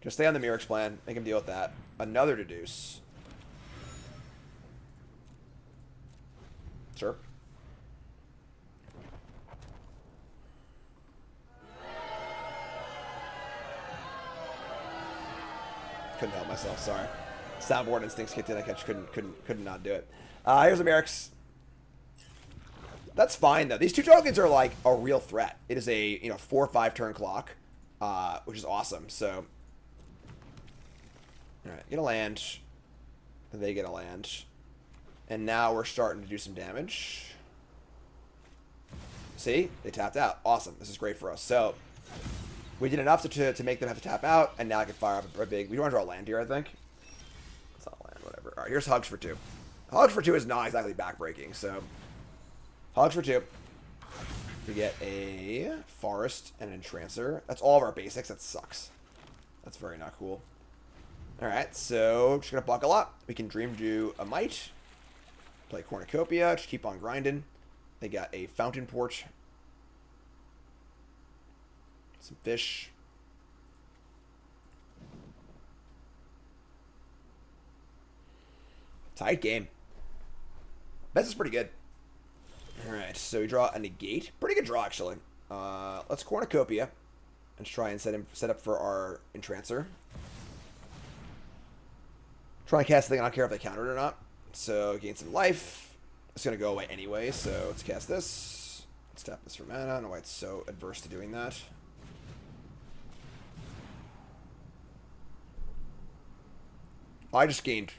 Just stay on the Mirrex plan. Make him deal with that. Another deduce. Sure. Couldn't help myself, sorry. Soundboard instincts kicked in. I just couldn't not do it. Here's a Mirrex. That's fine though. These 2 tokens are like a real threat. It is a 4 or 5 turn clock, which is awesome. So, all right, get a land. They get a land, and now we're starting to do some damage. See, they tapped out. Awesome. This is great for us. So we did enough to make them have to tap out, and now I can fire up a big. We want to draw a land here, I think. It's not land, whatever. All right, here's hugs for 2. Hugs for 2 is not exactly backbreaking, so hugs for 2. We get a forest and an Entrancer. That's all of our basics. That sucks. That's very not cool. All right, so just gonna buckle up. We can Dreamdew a Might. Play Cornucopia. Just keep on grinding. They got a Fountain Port. Some fish. Tight game. This is pretty good. Alright, so we draw a negate. Pretty good draw, actually. Let's Cornucopia. And try and set up for our Entrancer. Try and cast the thing. I don't care if they counter it or not. So, gain some life. It's going to go away anyway, so let's cast this. Let's tap this for mana. I don't know why it's so adverse to doing that. I just gained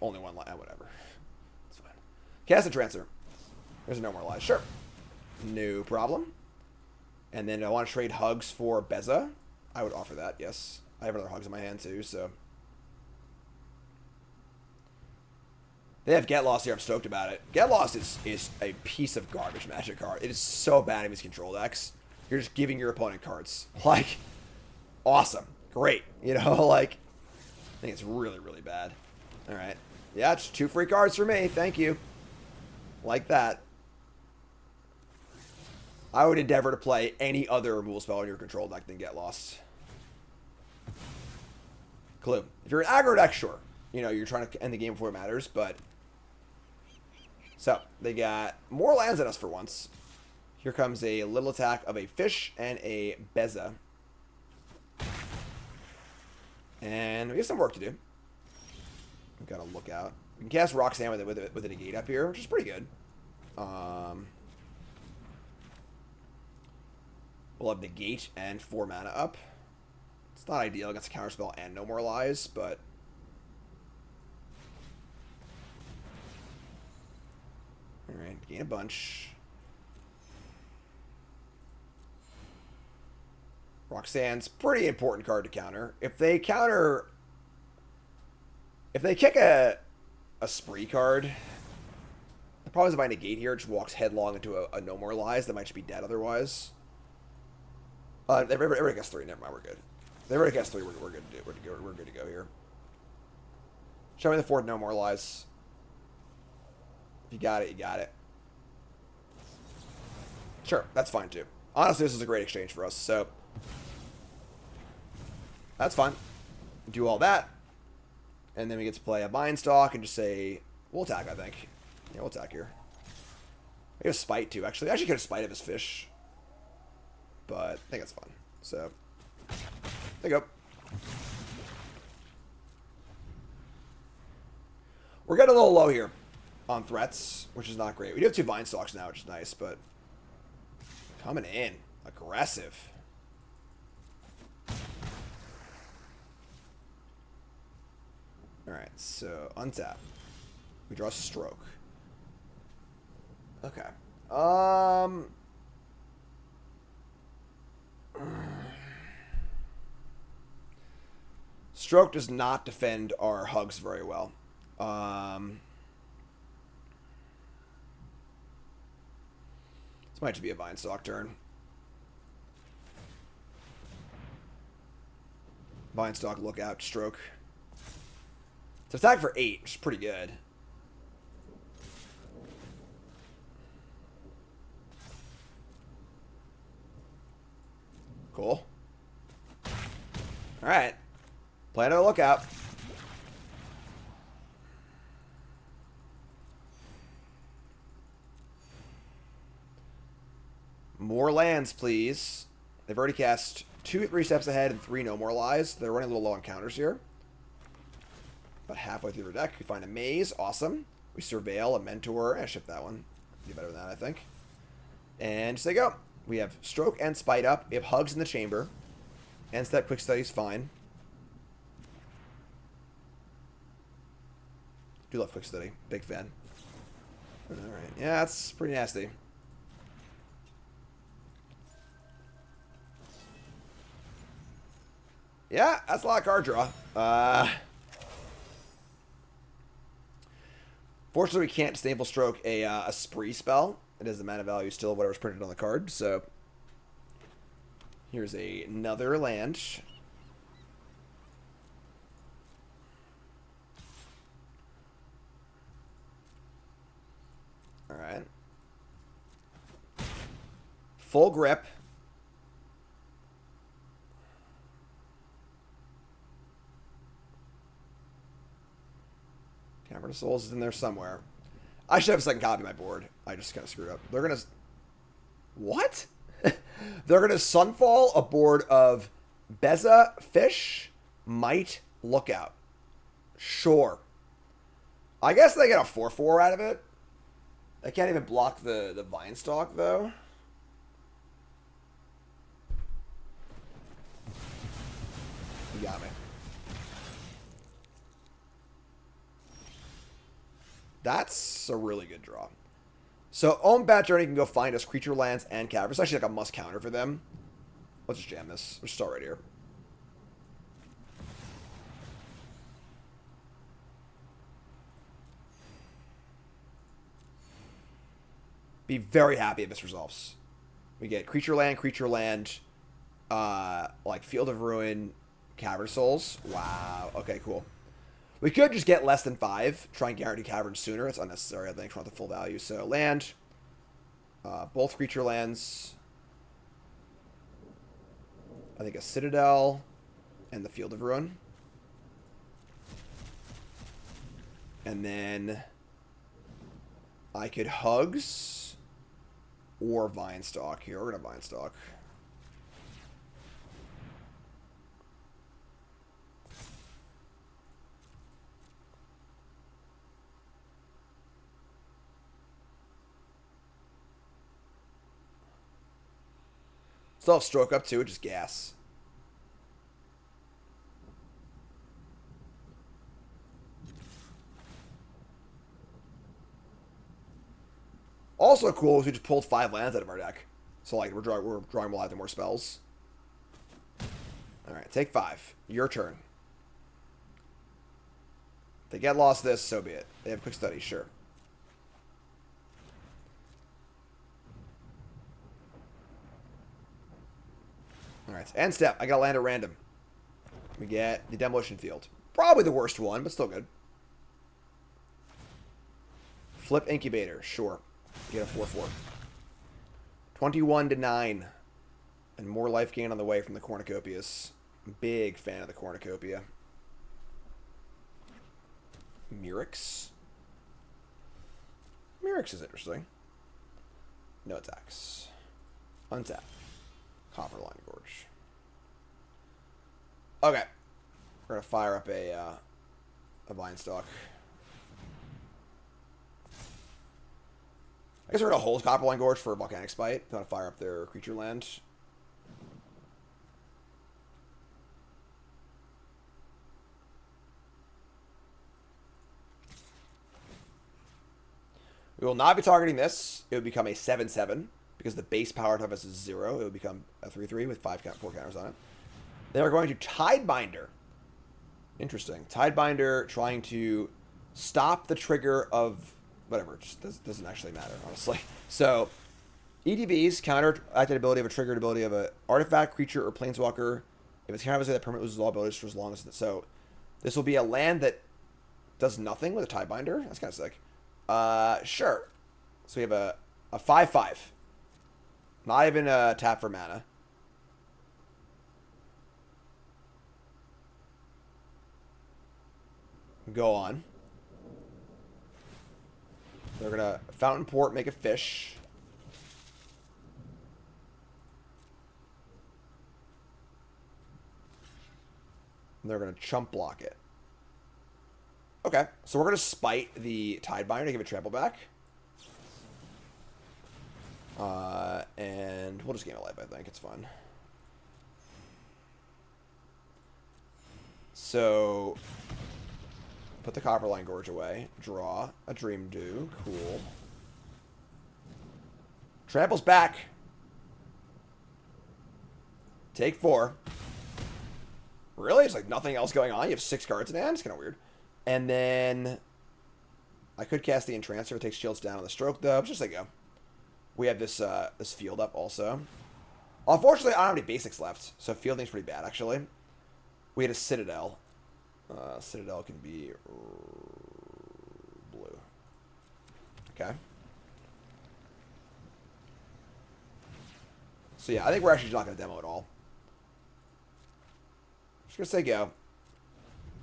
only one life. Whatever. It's fine. Cast Entrancer. There's no more lives. Sure. No problem. And then I want to trade Hugs for Beza. I would offer that, yes. I have another Hugs in my hand too, so. They have Get Lost here. I'm stoked about it. Get Lost is a piece of garbage Magic card. It is so bad in these control decks. You're just giving your opponent cards. Like, awesome. Great. You know, like, I think it's really, really bad. All right. Yeah, it's 2 free cards for me. Thank you. Like that. I would endeavor to play any other removal spell in your control deck than Get Lost. Clue. If you're an aggro deck, sure. You know, you're trying to end the game before it matters, but... So, they got more lands than us for once. Here comes a little attack of a fish and a Beza. And we have some work to do. We've got to look out. We can cast Roxanne with a negate up here, which is pretty good. We'll have negate and 4 mana up. It's not ideal against a counterspell and no more lies, but... Alright, gain a bunch. Roxanne's pretty important card to counter. If they counter... If they kick a spree card... The problem is if I negate here, it just walks headlong into a no more lies. That might just be dead otherwise. Everybody gets 3. Never mind, we're good. Everybody gets 3. We're good to do. We're good to go here. Show me the 4 no more lies. If you got it, you got it. Sure, that's fine too. Honestly, this is a great exchange for us, so that's fine. Do all that, and then we get to play a Vinestalk and just say we'll attack. I think, yeah, we'll attack here. I get a Spite too. Actually, I actually could have Spite of his fish, but I think it's fun. So there you go. We're getting a little low here on threats, which is not great. We do have 2 Vinestalks now, which is nice, but coming in aggressive. Alright, so untap. We draw a Stroke. Okay. Stroke does not defend our Hugs very well. This might just be a Vinestalk turn. Vinestalk, Lookout, Stroke. It's attack for 8, which is pretty good. Cool. Alright. Play another Lookout. More lands, please. They've already cast 2 3 steps ahead and 3 no more lies. They're running a little low on counters here. About halfway through their deck, we find a Maze. Awesome. We Surveil, a Mentor. I ship that one. Be better than that, I think. And just they go. We have Stroke and Spite up. We have Hugs in the chamber. And Step Quick Study is fine. Do love Quick Study. Big fan. Alright. Yeah, that's pretty nasty. Yeah, that's a lot of card draw. Fortunately, we can't Disdainful Stroke a Spree spell. It is the mana value still whatever's printed on the card. So here's another land. All right. Full Grip. Cavern of Souls is in there somewhere. I should have a second copy of my board. I just kind of screwed up. They're going to... What? They're going to Sunfall a board of Beza, Fish, Might, Lookout. Sure. I guess they get a 4/4 out of it. They can't even block the Vinestalk, though. You got me. That's a really good draw. So Omenpath Journey can go find us creature lands and caverns. It's actually like a must counter for them. Let's just jam this. We'll start right here. Be very happy if this resolves. We get creature land, like Field of Ruin, Cavern of Souls. Wow. Okay, cool. We could just get less than 5, try and guarantee caverns sooner. It's unnecessary, I think, for the full value. So land, both creature lands. I think a Citadel and the Field of Ruin. And then I could Hugs or Vinestalk here. We're going to Vinestalk. Still have Stroke up too, which is gas. Also cool is we just pulled 5 lands out of our deck. So like we're drawing more more spells. Alright, take 5. Your turn. If they get lost this, so be it. They have quick study, sure. Alright, end step. I gotta land at random. We get the Demolition Field. Probably the worst one, but still good. Flip Incubator, sure. You get a 4/4. 21-9. And more life gain on the way from the Cornucopias. Big fan of the Cornucopia. Mirrex. Mirrex is interesting. No attacks. Untap. Copperline Gorge. Okay. We're going to fire up a Vinestalk. I guess we're going to hold Copperline Gorge for Volcanic Spite. Going to fire up their creature land. We will not be targeting this. It would become a 7/7 because the base power of us is 0. It would become a 3/3 with 4 counters on it. Then we're going to Tidebinder. Interesting. Tidebinder trying to stop the trigger of whatever. It just doesn't actually matter, honestly. So, EDBs counter active ability of a triggered ability of an artifact, creature, or planeswalker. If it's canvas, that permanent loses all abilities for as long as... So, this will be a land that does nothing with a Tidebinder. That's kind of sick. Sure. So we have a 5/5. Not even a tap for mana. Go on. They're gonna Fountain Port, make a fish. And they're gonna chump block it. Okay, so we're going to spite the Tidebinder to give it trample back. And we'll just gain a life, I think. It's fun. So, put the Copperline Gorge away. Draw a Dreamdew. Cool. Trample's back. Take 4. Really? It's like nothing else going on? You have 6 cards in hand? It's kind of weird. And then I could cast the Entrancer. It takes shields down on the Stroke, though. Just like go. We have this this field up also. Unfortunately, I don't have any basics left, so fielding's pretty bad, actually. We had a Citadel. Citadel can be blue. Okay. So yeah, I think we're actually not going to demo at all. Just going to say go.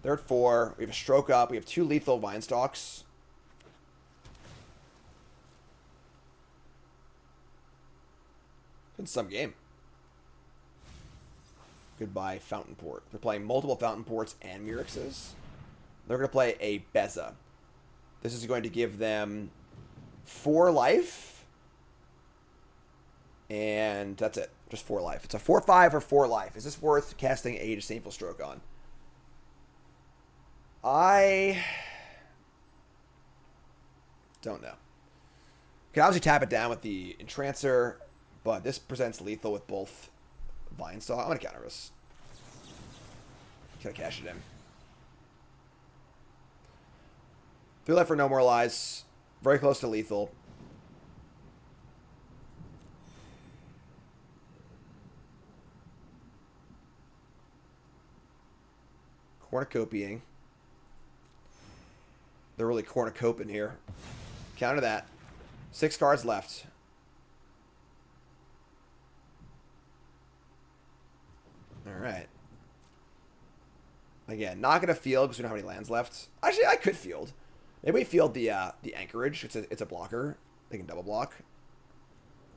They're at 4. We have a Stroke up. We have 2 lethal Vinestalks. Been some game. Goodbye, Fountain Port. They're playing multiple Fountain Ports and Mirrexes. They're going to play a Beza. This is going to give them 4 life. And that's it. Just 4 life. It's a 4/5 or 4 life. Is this worth casting a Disdainful Stroke on? Don't know. Can obviously tap it down with the Entrancer, but this presents lethal with both Vinestalk. I'm going to counter this. Going to cash it in. 3 left for No More Lies. Very close to lethal. Cornucopiaing. They're really cornucoping here. Counter that. 6 cards left. Alright. Again, not going to field because we don't have any lands left. Actually, I could field. Maybe we field the Anchorage. It's a blocker. They can double block.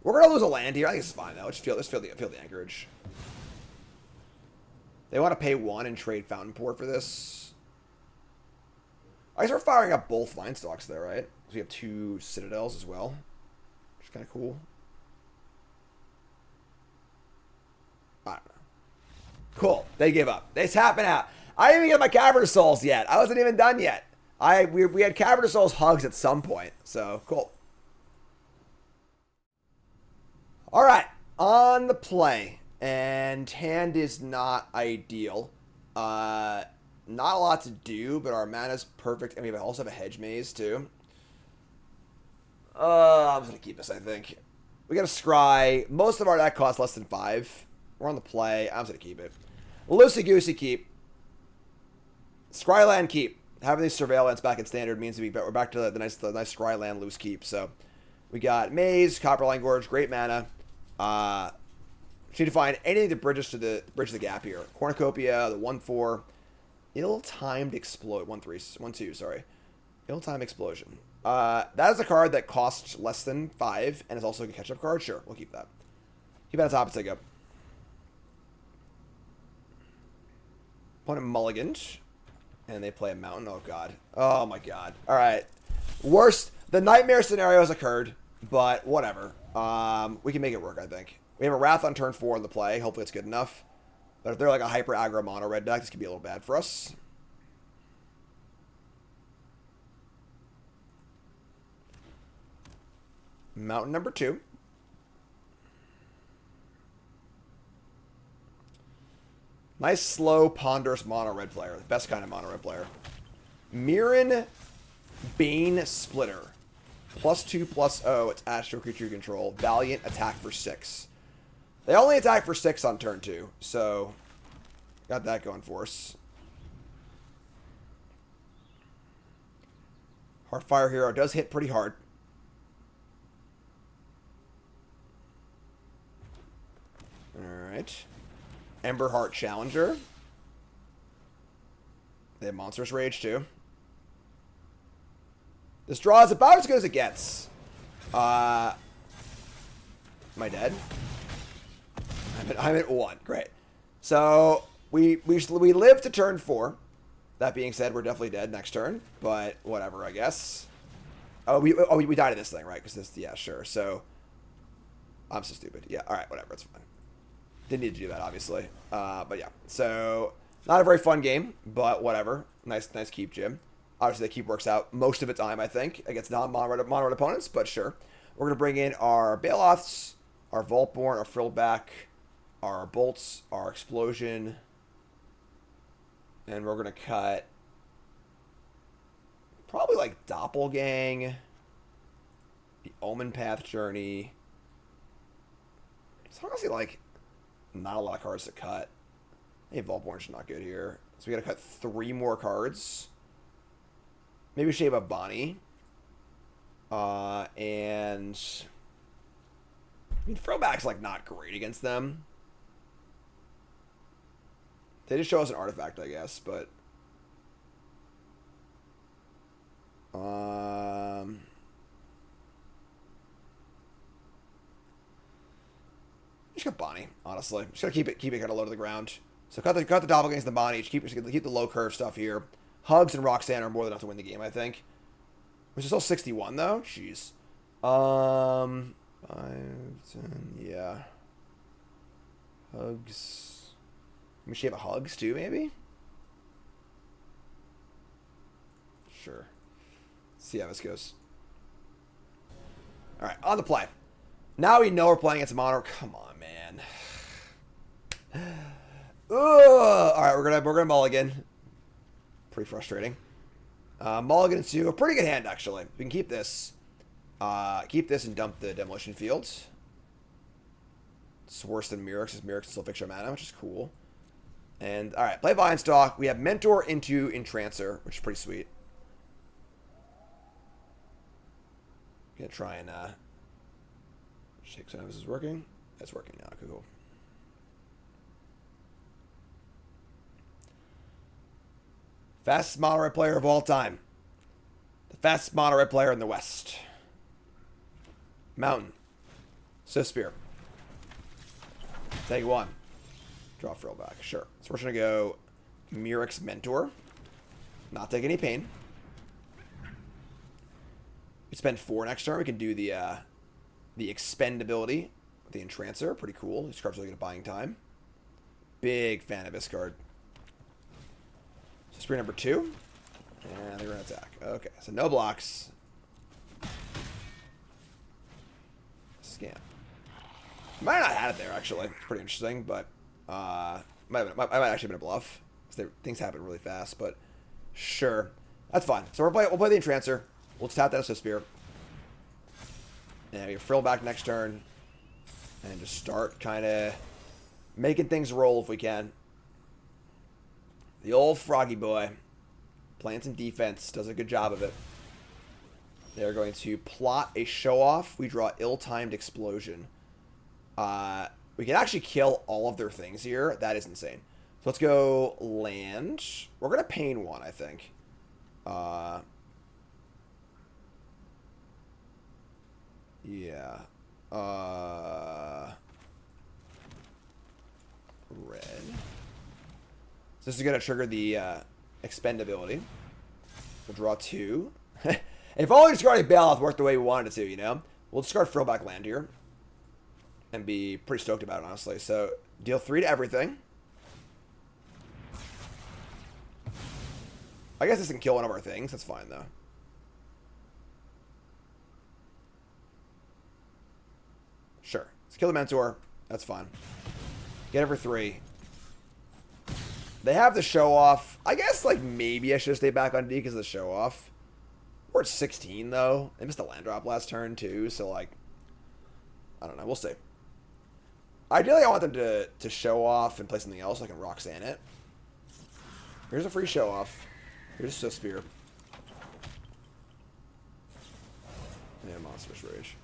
We're going to lose a land here. I think it's fine, though. Let's field the Anchorage. They want to pay 1 and trade Fountain Port for this. I guess we're firing up both Vinestalks there, right? So we have 2 Citadels as well. Which is kind of cool. I don't know. Cool. They gave up. They tapping out. I didn't even get my Cavern of Souls yet. I wasn't even done yet. We had Cavern of Souls hugs at some point. So, cool. Alright. On the play. And hand is not ideal. Not a lot to do, but our mana's perfect. And we also have a Hedge Maze, too. I'm just going to keep this, I think. We got a Scry. Most of our deck costs less than 5. We're on the play. I'm just going to keep it. Loosey-goosey keep. Scryland keep. Having these surveillance back in standard means we're back to the nice Scryland loose keep. So we got Maze, Copperline Gorge, great mana. Need to find anything that bridge the gap here. Cornucopia, the 1/4, ill-timed explode 1/2. Sorry, ill-timed explosion. That is a card that costs less than 5 and is also a catch-up card. Sure, we'll keep that. Keep that on top and take up. Opponent mulliganed. And they play a mountain. Oh, God. Oh, my God. All right. Worst. The nightmare scenario has occurred, but whatever. We can make it work, I think. We have a Wrath on turn 4 in the play. Hopefully it's good enough. But if they're like a hyper aggro mono red deck, this could be a little bad for us. Mountain number 2. Nice, slow, ponderous mono-red player. The best kind of mono-red player. Mirren Bane Splitter. +2/+0. It's Astro Creature you control. Valiant, attack for 6. They only attack for 6 on turn 2. So, got that going for us. Heartfire Hero does hit pretty hard. Alright. Emberheart Challenger. They have Monstrous Rage, too. This draw is about as good as it gets. Am I dead? I'm at 1. Great. So, we live to turn 4. That being said, we're definitely dead next turn. But, whatever, I guess. We died of this thing, right? Because this, yeah, sure. So, I'm so stupid. Yeah, alright, whatever, it's fine. Didn't need to do that, obviously. But yeah. So, not a very fun game, but whatever. Nice keep, Jim. Obviously, the keep works out most of the time, I think, against non-mono-red opponents, but sure. We're going to bring in our Baloths, our Vaultborn, our Frillback, our Bolts, our Explosion. And we're going to cut probably like Doppelgang, the Omenpath Journey. It's honestly like not a lot of cards to cut. Hey, Vaultborn's not good here. So we gotta cut 3 more cards. Maybe shave up Bonny. And I mean, Frillback's like not great against them. They just show us an artifact, I guess, but just got Bonny, honestly. Just gotta keep it kind of low to the ground. So cut the Doppelgangs, the Bonny. Keep the low curve stuff here. Hugs and Roxanne are more than enough to win the game, I think. Which is still 61 though. Jeez. 5, 10, yeah. Hugs. We should have Hugs too, maybe. Sure. Let's see how this goes. Alright, on the play. Now we know we're playing against Monarch. Come on, man. Alright, we're gonna mulligan. Pretty frustrating. Mulligan into a pretty good hand, actually. We can keep this. Keep this and dump the Demolition Field. It's worse than Mirrex, because Mirrex is still fixture mana, which is cool. And, alright, play Vinestalk. We have Mentor into Entrancer, which is pretty sweet. Gonna try and, shake some of this is working. That's working now, cool. Fastest mono red player of all time. The fastest mono red player in the West. Mountain. Spear. Take one. Draw Frillback. Sure. So we're going to go Mirrex Mentor. Not take any pain. We spend 4 next turn. We can do the expendability with the Entrancer. Pretty cool. These cards really good at buying time. Big fan of this card. So Spear number 2. And they're going to attack. Okay. So no blocks. Scam. Might not have had it there, actually. It's pretty interesting, but might actually been a bluff. Things happen really fast, but sure. That's fine. So we'll play the Entrancer. We'll just tap that as a Spear. And we frill back next turn. And just start kind of making things roll if we can. The old Froggy Boy. Playing some defense. Does a good job of it. They're going to plot a show-off. We draw Ill-Timed Explosion. We can actually kill all of their things here. That is insane. So let's go land. We're going to pain 1, I think. Yeah. Red. So this is going to trigger the expendability. We'll draw 2. If only discarding Baloth worked the way we wanted it to, you know? We'll discard Frillback land here. And be pretty stoked about it, honestly. So, deal 3 to everything. I guess this can kill one of our things. That's fine, though. Sure. Let's kill the Mentor. That's fine. Get over 3. They have the show-off. I guess, like, maybe I should stay back on D because of the show-off. We're at 16, though. They missed a land drop last turn, too. So, like, I don't know. We'll see. Ideally, I want them to show off and play something else. So I can Roxanne it. Here's a free show off. Here's a Spear. Yeah, Monstrous Rage.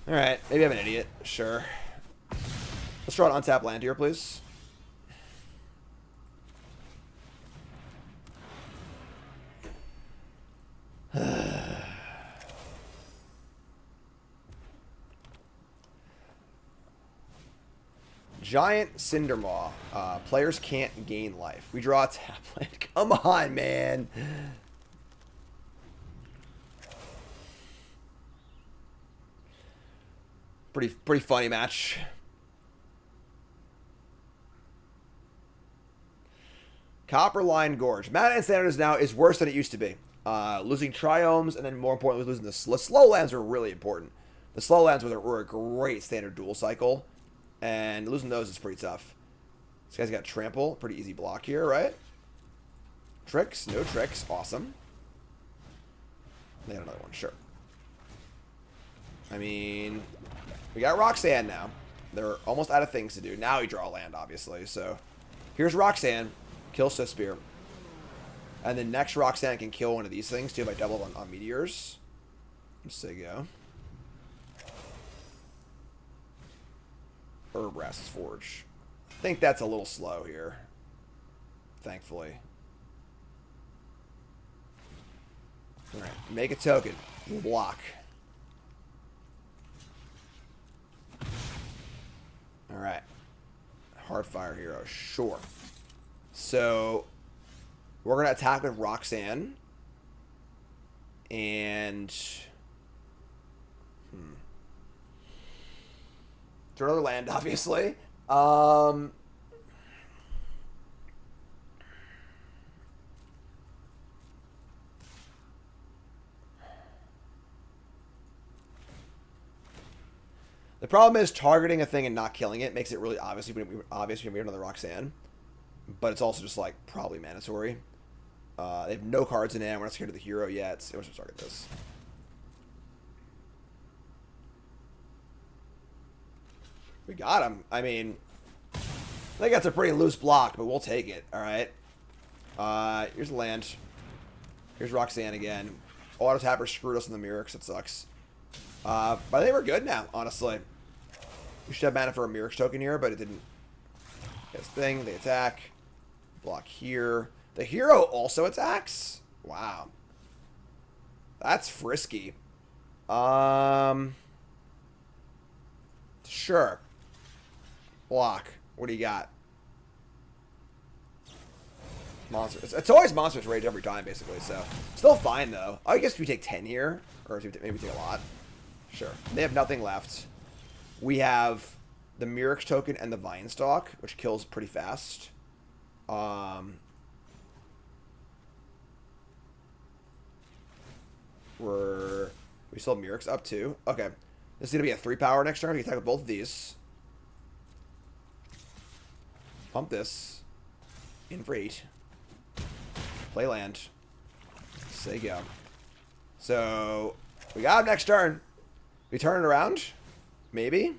Alright, maybe I'm an idiot. Sure. Let's draw an untapped land here, please. Giant Cindermaw. Players can't gain life. We draw a tap land. Come on, man. Pretty funny match. Copperline Gorge. Mana and Standards now is worse than it used to be. Losing Triomes, and then more importantly, losing the slow lands were really important. The slow lands were a great standard dual cycle. And losing those is pretty tough. This guy's got Trample. Pretty easy block here, right? Tricks. No tricks. Awesome. They got another one. Sure. I mean, we got Roxanne now. They're almost out of things to do. Now we draw land, obviously. So here's Roxanne. Kill Spear. And then next Roxanne can kill one of these things, too, if I double on Meteors. Let's say go. Restless Forge. I think that's a little slow here. Thankfully. Alright, make a token. Block. Alright. Heartfire Hero, sure. So, we're going to attack with Roxanne. And... Draw another land, obviously. The problem is targeting a thing and not killing it makes it really obvious when we have another Roxanne. But it's also just, like, probably mandatory. They have no cards in hand. We're not scared of the hero yet. So let's just target this. We got him. I mean, I think that's a pretty loose block, but we'll take it. All right. Here's land. Here's Roxanne again. Auto Tapper screwed us in the Mirrex. It sucks. But I think we're good now, honestly. We should have mana for a Mirrex token here, but it didn't. This thing, they attack. Block here. The hero also attacks? Wow. That's frisky. Sure. Block. What do you got? Monster. It's always Monstrous Rage every time, basically, so. Still fine, though. I guess we take 10 here. Or maybe take a lot. Sure. They have nothing left. We have the Mirrex token and the Vinestalk, which kills pretty fast. We still have Mirrex up too. Okay. This is going to be a 3-power next turn. We can attack with both of these. Pump this. In for 8. Play land. Say go. So, we got him next turn. We turn it around? Maybe?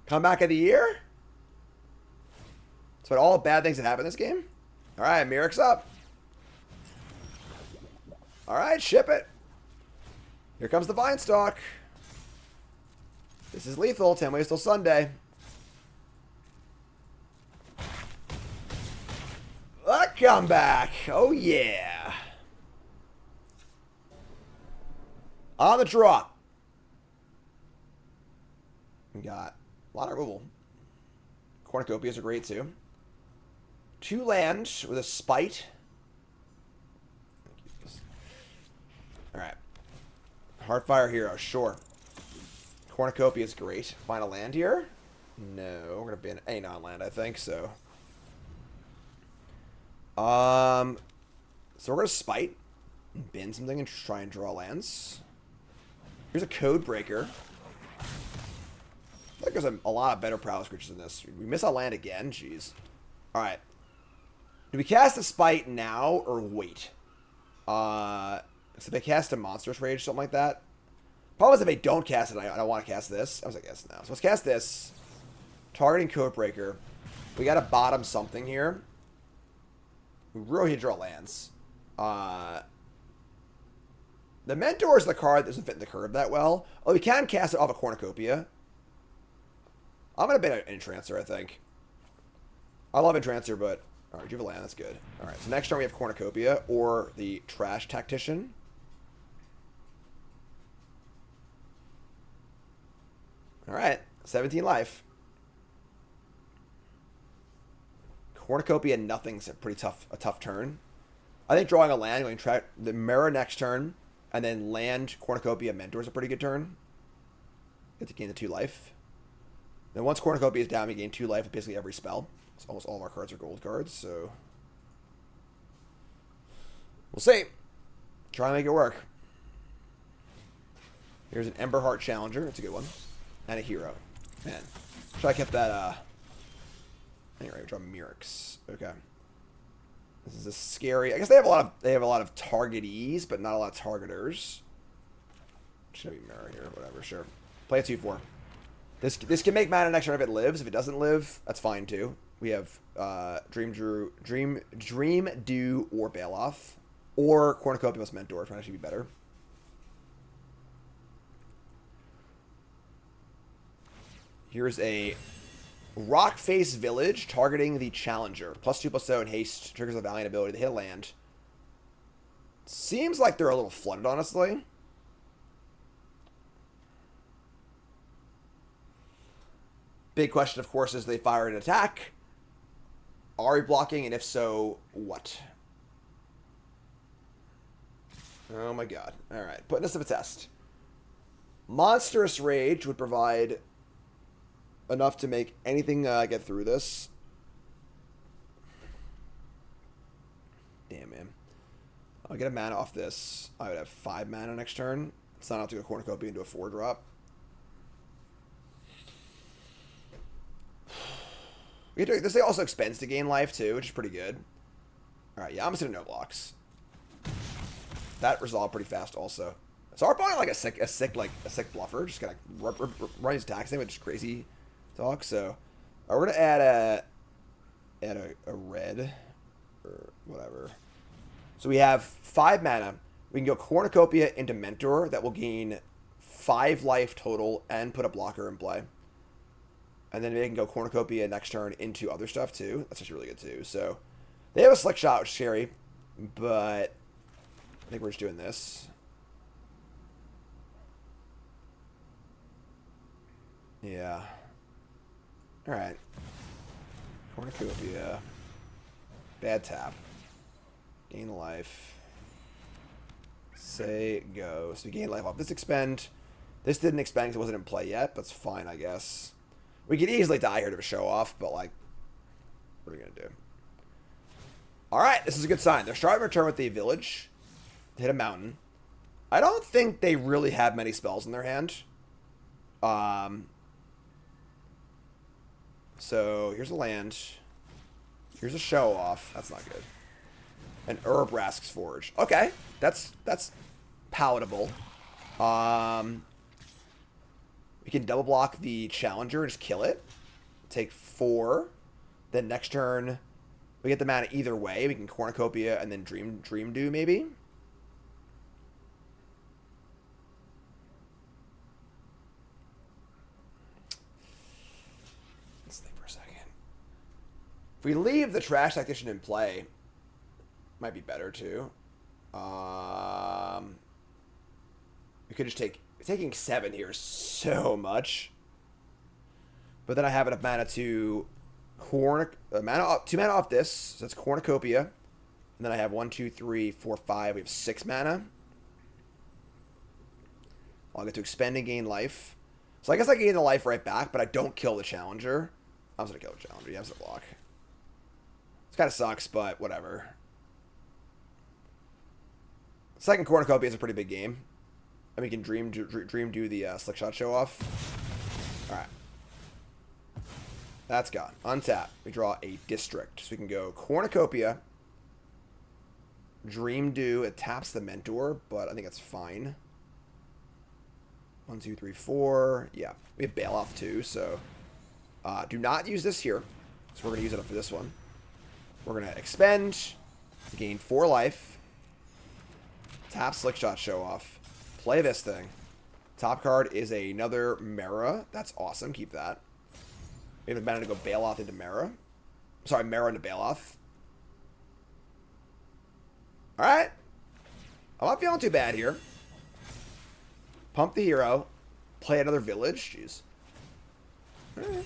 Comeback of the year? That's what all the bad things that happen in this game? Alright, Mirrex up. Alright, ship it. Here comes the Vinestalk. This is lethal. 10 ways till Sunday. A comeback. Oh, yeah. On the draw. We got a lot of removal. Cornucopias are great, too. 2 land with a Spite. Alright. Heartfire Hero, sure. Cornucopia is great. Find a land here? No, we're going to ban a non-land, I think, so. So we're going to Spite. And bin something and try and draw lands. Here's a Code Breaker. I think there's a lot of better prowess creatures than this. We miss a land again? Jeez. Alright. Do we cast a Spite now or wait? So if they cast a Monstrous Rage, something like that. Problem is if they don't cast it, I don't want to cast this. I was like, yes, no. So let's cast this. Targeting Codebreaker. We got to bottom something here. We really need to draw lands. The Mentor is the card that doesn't fit in the curve that well. Oh, we can cast it off a Cornucopia. I'm going to ban an Entrancer, I think. I love Entrancer, but... Alright, you have a land, that's good. Alright, so next turn we have Cornucopia or the Trash Tactician. Alright, 17 life. Cornucopia, nothing's a tough turn. I think drawing a land, going to try the Mirror next turn, and then land Cornucopia Mentor is a pretty good turn. Get to gain the 2 life. Then once Cornucopia is down, we gain 2 life with basically every spell. So almost all of our cards are gold cards, so... We'll see. Try and make it work. Here's an Emberheart Challenger. That's a good one. And a hero. Man. Should I kept that, Anyway, draw Mirrex. Okay. This is a scary... I guess they have a lot of targetees, but not a lot of targeters. Should be Mirror here, whatever, sure. Play a 2/4. This can make mana next turn if it lives. If it doesn't live, that's fine too. We have Dreamdew or Baloth. Or Cornucopia plus Mentor, which might actually be better. Here's a Rockface Village targeting the Challenger. +2/+0 and haste triggers a Valiant ability to hit a land. Seems like they're a little flooded, honestly. Big question, of course, is they fire an attack. Are we blocking? And if so, what? Oh my god. Alright, putting us to the test. Monstrous Rage would provide enough to make anything get through this. Damn, man. I'll get a mana off this. I would have 5 mana next turn. It's not enough to go Cornucopia into a 4-drop. This thing also expends to gain life too, which is pretty good. Alright, yeah, I'm just gonna no blocks. That resolved pretty fast also. So our opponent like a sick bluffer, just gonna run his attacks in with just crazy talk. So we're gonna add a red or whatever. So we have 5 mana. We can go Cornucopia into Mentor. That will gain 5 life total and put a blocker in play. And then they can go Cornucopia next turn into other stuff too. That's just really good too. So they have a slick shot, which is scary. But I think we're just doing this. Yeah. Alright. Cornucopia. Bad tap. Gain life. Say go. So we gain life off this expend. This didn't expend because it wasn't in play yet. But it's fine, I guess. We could easily die here to show off, but like, what are we going to do? Alright, this is a good sign. They're starting to return with the village. To hit a mountain. I don't think they really have many spells in their hand. So, here's a land. Here's a show off. That's not good. And Rask's Forge. Okay, that's palatable. We can double block the Challenger and just kill it. Take 4. Then next turn, we get the mana either way. We can Cornucopia and then Dreamdew maybe. Let's think for a second. If we leave the Trash Tactician in play, might be better too. We could just take... Taking 7 here is so much. But then I have enough mana to... 2 mana off this. So that's Cornucopia. And then I have 1, 2, 3, 4, 5. We have 6 mana. I'll get to expend and gain life. So I guess I gain the life right back, but I don't kill the Challenger. I'm just going to kill the Challenger. Yeah, I'm just going to block. This kind of sucks, but whatever. Second Cornucopia is a pretty big game. And we can Dreamdew the Slick Shot show off. Alright. That's gone. Untap. We draw a District. So we can go Cornucopia. Dreamdew. It taps the Mentor, but I think that's fine. 1, 2, 3, 4. Yeah. We have Baloth too, so... do not use this here. So we're going to use it up for this one. We're going to expend to gain 4 life. Tap Slick Shot show off. Play this thing. Top card is another Mirrex. That's awesome. Keep that. We have a mana to go Baloth into Mirrex. Sorry, Mirrex into Baloth. Alright. I'm not feeling too bad here. Pump the hero. Play another village. Jeez. Right.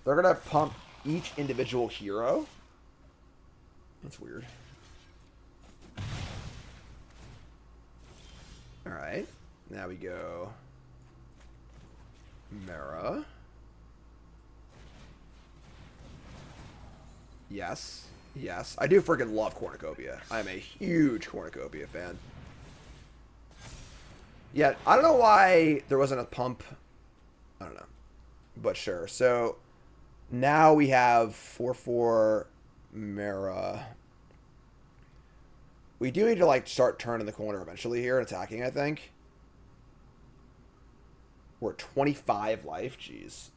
They're going to pump each individual hero. That's weird. Alright, now we go Mirrex. Yes, yes. I do freaking love Cornucopia. I'm a huge Cornucopia fan. Yeah, I don't know why there wasn't a pump. I don't know. But sure. So, now we have 4/4 Mirrex. We do need to, like, start turning the corner eventually here and attacking, I think. We're at 25 life. Jeez.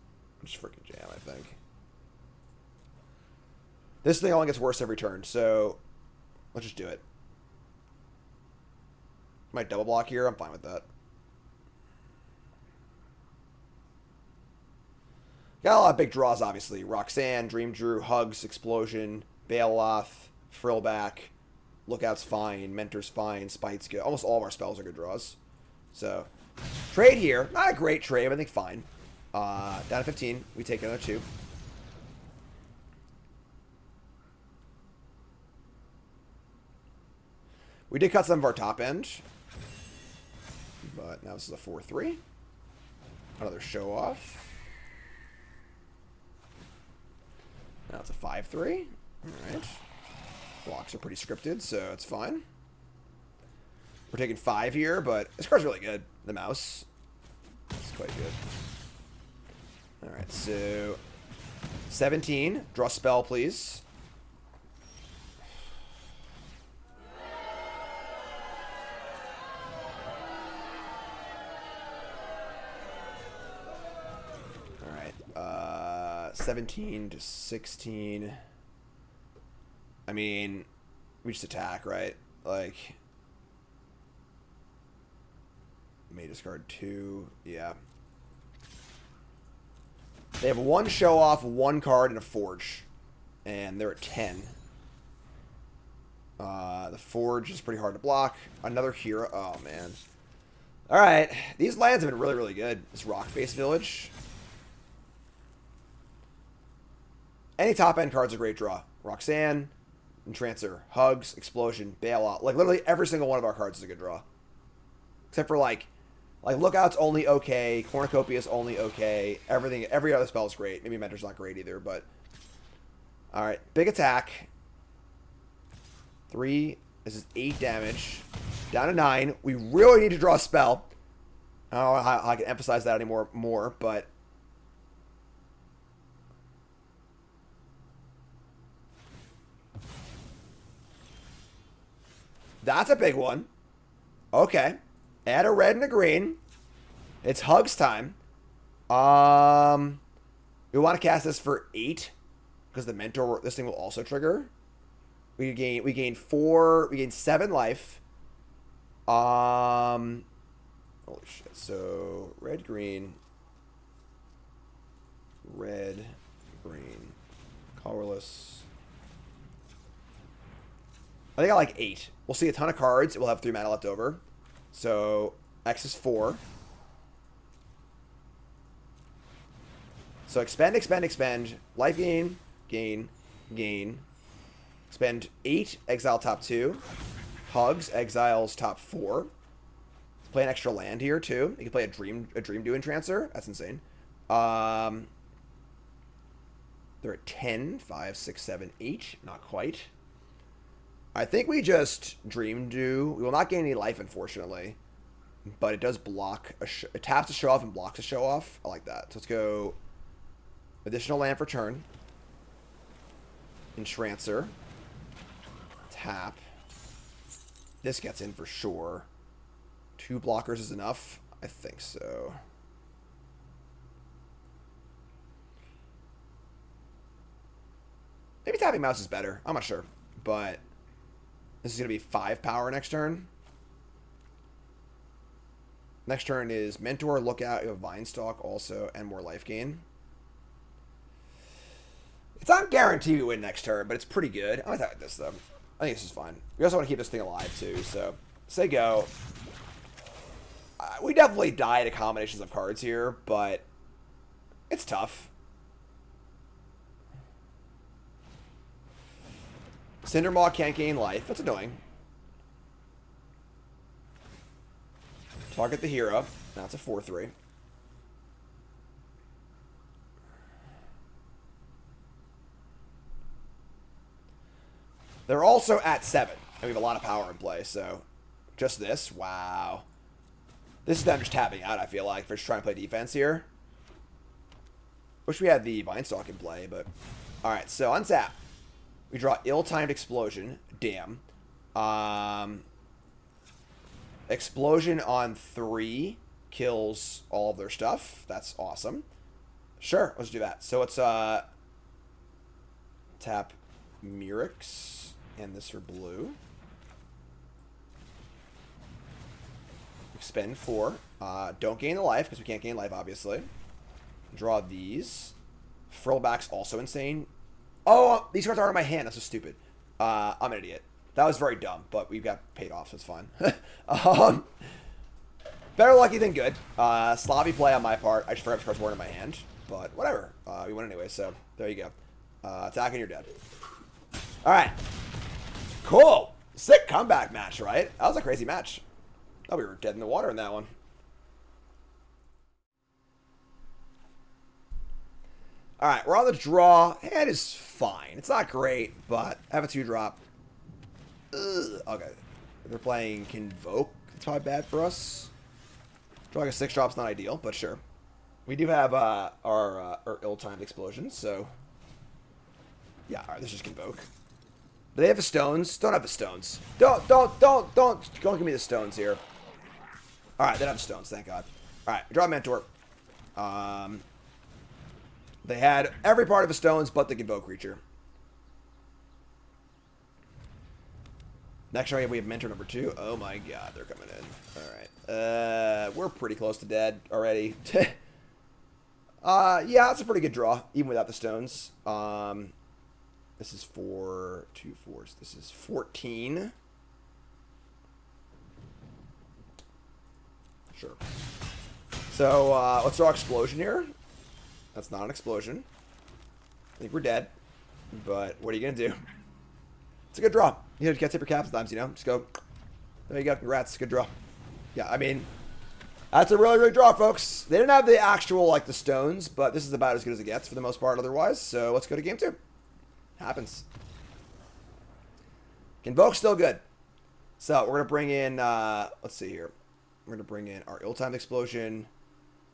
Just freaking jam, I think. This thing only gets worse every turn, so let's just do it. Might double block here. I'm fine with that. Got a lot of big draws, obviously. Roxanne, Dreamdew, Hugs, Explosion, Baloth, Frillback. Lookout's fine. Mentor's fine. Spite's good. Almost all of our spells are good draws. So, trade here. Not a great trade, but I think fine. Down to 15. We take another 2. We did cut some of our top end. But now this is a 4/3. Another show off. Now it's a 5/3. Alright. Blocks are pretty scripted, so it's fine. We're taking 5 here, but this card's really good. The mouse. It's quite good. Alright, so 17. Draw spell, please. Alright, 17 to 16. I mean, we just attack, right? Like, may discard 2. Yeah. They have 1 show off, 1 card, and a forge. And they're at 10. The forge is pretty hard to block. Another hero. Oh, man. Alright. These lands have been really, really good. This Rockface Village. Any top-end card's a great draw. Roxanne, Entrancer, Hugs, Explosion, Baloth. Like, literally every single one of our cards is a good draw. Except for, like Lookout's only okay. Cornucopia's only okay. Every other spell is great. Maybe Mentor's not great either, but... Alright, big attack. 3. This is 8 damage. Down to 9. We really need to draw a spell. I don't know how I can emphasize that anymore, but... That's a big one. Okay. Add a red and a green. It's Hugs time. We want to cast this for 8 because the Mentor, this thing will also trigger. We gain 4. We gain 7 life. Holy shit. So red, green, colorless. I think I like 8. We'll see a ton of cards. We'll have 3 mana left over. So X is 4. So expend. Life gain. Spend 8. Exile top 2. Hugs. Exiles top 4. Let's play an extra land here too. You can play a Dreamdew Entrancer. That's insane. They're at 10. 5, 6, 7, 8. Not quite. I think we just Dreamdew. We will not gain any life, unfortunately. But it does block. It taps a show off and blocks a show off. I like that. So let's go additional land for turn. Entrancer. Tap. This gets in for sure. 2 blockers is enough? I think so. Maybe tapping mouse is better. I'm not sure. But... this is going to be 5 power next turn. Next turn is Mentor, Lookout, you have Vinestalk also, and more life gain. It's not guaranteed to win next turn, but it's pretty good. I'm going to attack this, though. I think this is fine. We also want to keep this thing alive, too, so... say go. We definitely die to combinations of cards here, but... it's tough. Cindermaw can't gain life. That's annoying. Target the hero. That's a 4/3. They're also at 7. And we have a lot of power in play, so... just this. Wow. This is them just tapping out, I feel like. They're just trying to play defense here. Wish we had the Vinestalk in play, but... alright, so untap. We draw Ill-Timed Explosion. Damn. Explosion on 3 kills all of their stuff. That's awesome. Sure, let's do that. So it's tap Mirrex and this for blue. Expend 4. Don't gain the life because we can't gain life, obviously. Draw these. Frillback's also insane. Oh, these cards are in my hand. That's so stupid. I'm an idiot. That was very dumb, but we got paid off, so it's fine. Better lucky than good. Sloppy play on my part. I just forgot the cards weren't in my hand, but whatever. We won anyway, so there you go. Attack and you're dead. All right. Cool. Sick comeback match, right? That was a crazy match. Oh, we were dead in the water in that one. All right, we're on the draw. Hand is fine. It's not great, but I have a 2-drop. Ugh. Okay. If they're playing Convoke, it's probably bad for us. Drawing a 6-drop's not ideal, but sure. We do have our ill-timed explosions, so... Yeah, alright, this is Convoke. Do they have the stones? Don't have the stones. Don't give me the stones here. Alright, they don't have the stones, thank God. Alright, draw a Mentor. They had every part of the stones but the Convoke creature. Next round we have Mentor number 2. Oh my God, they're coming in. Alright. We're pretty close to dead already. Yeah, it's a pretty good draw, even without the stones. This is 4, 2 4s. This is 14. Sure. So, let's draw Explosion here. That's not an explosion. I think we're dead. But what are you going to do? It's a good draw. You know, you can't tip your cap sometimes, you know? Just go. There you go. Congrats. Good draw. Yeah, I mean, that's a really, really draw, folks. They didn't have the actual, like, the stones, but this is about as good as it gets for the most part otherwise. So, let's go to game 2. Happens. Convoke's still good. So, we're going to bring in, let's see here. We're going to bring in our ill-timed explosion,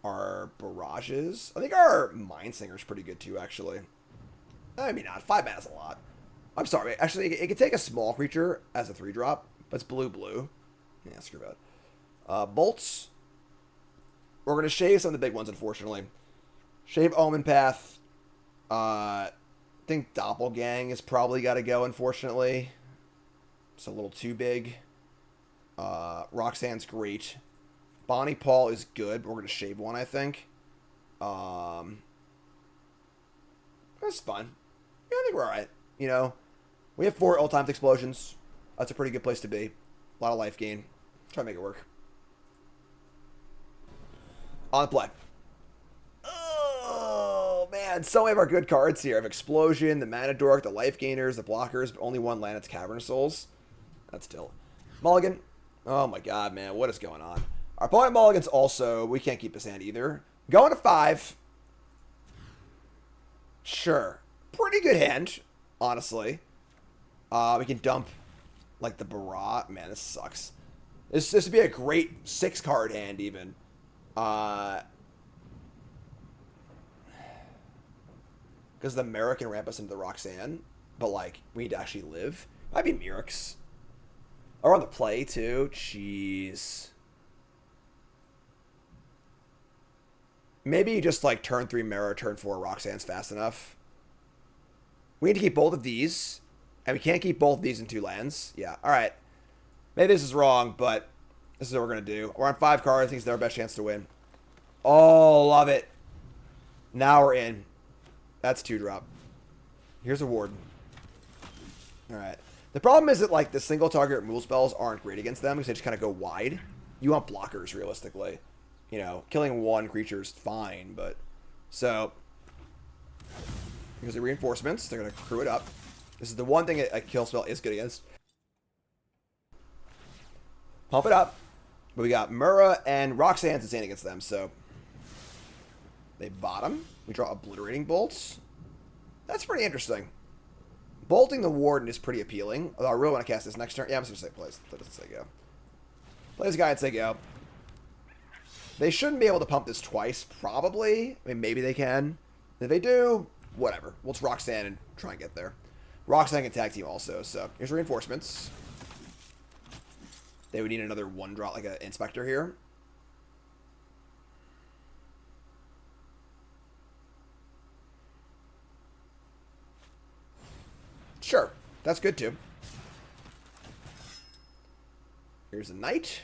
our barrages. I think our Mindsinger is pretty good too, actually. I mean, not 5 mana is a lot. I'm sorry. Actually, it can take a small creature as a 3-drop, but it's blue. Yeah, screw that. Bolts. We're going to shave some of the big ones, unfortunately. Shave Omenpath. I think Doppelgang has probably got to go, unfortunately. It's a little too big. Roxanne's great. Bonny Pall is good, but we're going to shave one, I think. That's fun. Yeah, I think we're alright. You know, we have 4 ill-timed explosions. That's a pretty good place to be. A lot of life gain. Try to make it work. On play. Oh, man. So many of our good cards here. I have Explosion, the Mana Dork, the Life Gainers, the Blockers, but only one land. It's Cavern of Souls. That's still. Mulligan. Oh, my God, man. What is going on? Our opponent mulligans also. We can't keep his hand either. Going to 5. Sure. Pretty good hand, honestly. We can dump, like, the Barrage. Man, this sucks. This would be a great 6-card hand, even. Because the Mirrex can ramp us into the Roxanne. But, like, we need to actually live. Might be Mirrex. Or on the play, too. Jeez. Maybe just, like, turn 3 Mirror, turn 4 Roxanne's fast enough. We need to keep both of these. And we can't keep both of these in 2 lands. Yeah, alright. Maybe this is wrong, but this is what we're going to do. We're on 5 cards. I think it's our best chance to win. Oh, love it. Now we're in. That's 2-drop. Here's a Warden. Alright. The problem is that, like, the single target removal spells aren't great against them because they just kind of go wide. You want blockers, realistically. You know, killing 1 creature is fine, but... So... Here's the reinforcements. They're going to crew it up. This is the one thing a kill spell is good against. Pump it up. But we got Murrah and Roxanne's insane against them, so... They bottom. We draw Obliterating Bolts. That's pretty interesting. Bolting the Warden is pretty appealing. Although I really want to cast this next turn. Yeah, I'm just going to say plays. That doesn't say go. Plays guy and say go. They shouldn't be able to pump this twice, probably. I mean, maybe they can. If they do, whatever. We'll just Roxanne and try and get there. Roxanne can tag team also, so here's reinforcements. They would need another 1-drop, like an Inspector here. Sure, that's good too. Here's a Knight.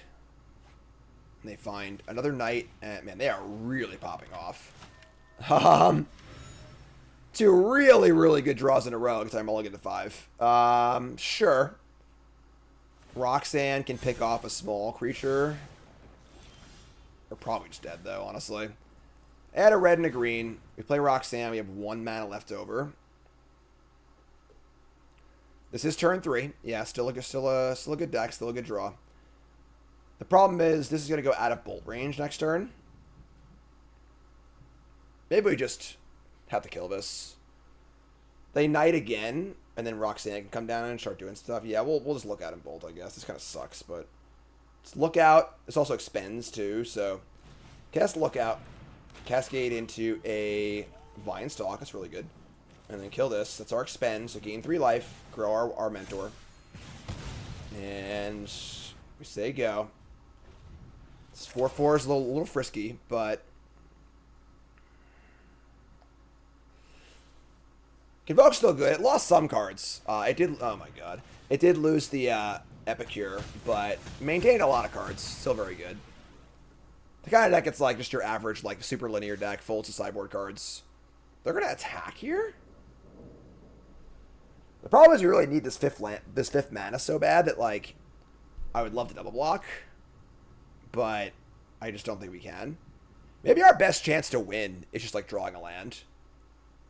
And they find another Knight, and man, they are really popping off. 2 really, really good draws in a row because I'm only getting to 5. Sure. Roxanne can pick off a small creature. They're probably just dead, though, honestly. Add a red and a green. We play Roxanne. We have 1 mana left over. This is turn 3. Yeah, still a good deck, still a good draw. The problem is this is going to go out of bolt range next turn. Maybe we just have to kill this. They Knight again. And then Roxanne can come down and start doing stuff. Yeah, we'll just look out and Bolt, I guess. This kind of sucks, but it's Lookout. This also expends too, so cast Lookout, cascade into a Vinestalk. That's really good. And then kill this. That's our expend. So gain 3 life, grow our mentor, and we say go. This 4/4 is a little frisky, but Convoke's still good. It lost some cards. It did. Oh my god, it did lose the Epicure, but maintained a lot of cards. Still very good. The kind of deck it's like just your average like super linear deck, full to sideboard cards. They're gonna attack here. The problem is you really need this fifth mana so bad that like I would love to double block, but I just don't think we can. Maybe our best chance to win is just like drawing a land.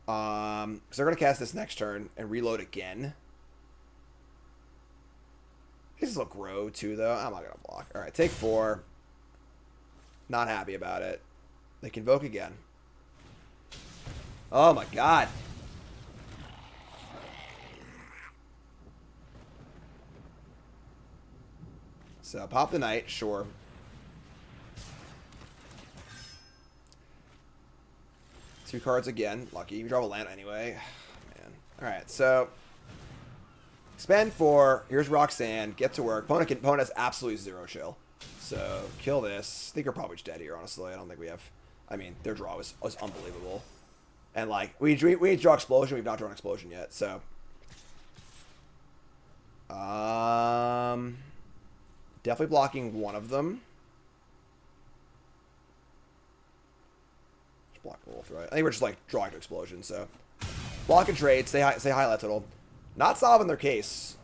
Because they're going to cast this next turn and reload again. This will grow too, though. I'm not going to block. Alright, take 4. Not happy about it. They Convoke again. Oh my god. So, pop the Knight, sure. Two cards again. Lucky. You draw a land anyway. Man. Alright, so spend 4. Here's Roxanne. Get to work. Opponent has absolutely 0 chill. So kill this. I think we're probably just dead here, honestly. I don't think we have. I mean, their draw was unbelievable. And like we draw Explosion, we've not drawn Explosion yet, so definitely blocking one of them. Block the wolf, right? I think we're just like drawing to Explosion, so block and trade, say hi Little. Not solving their case.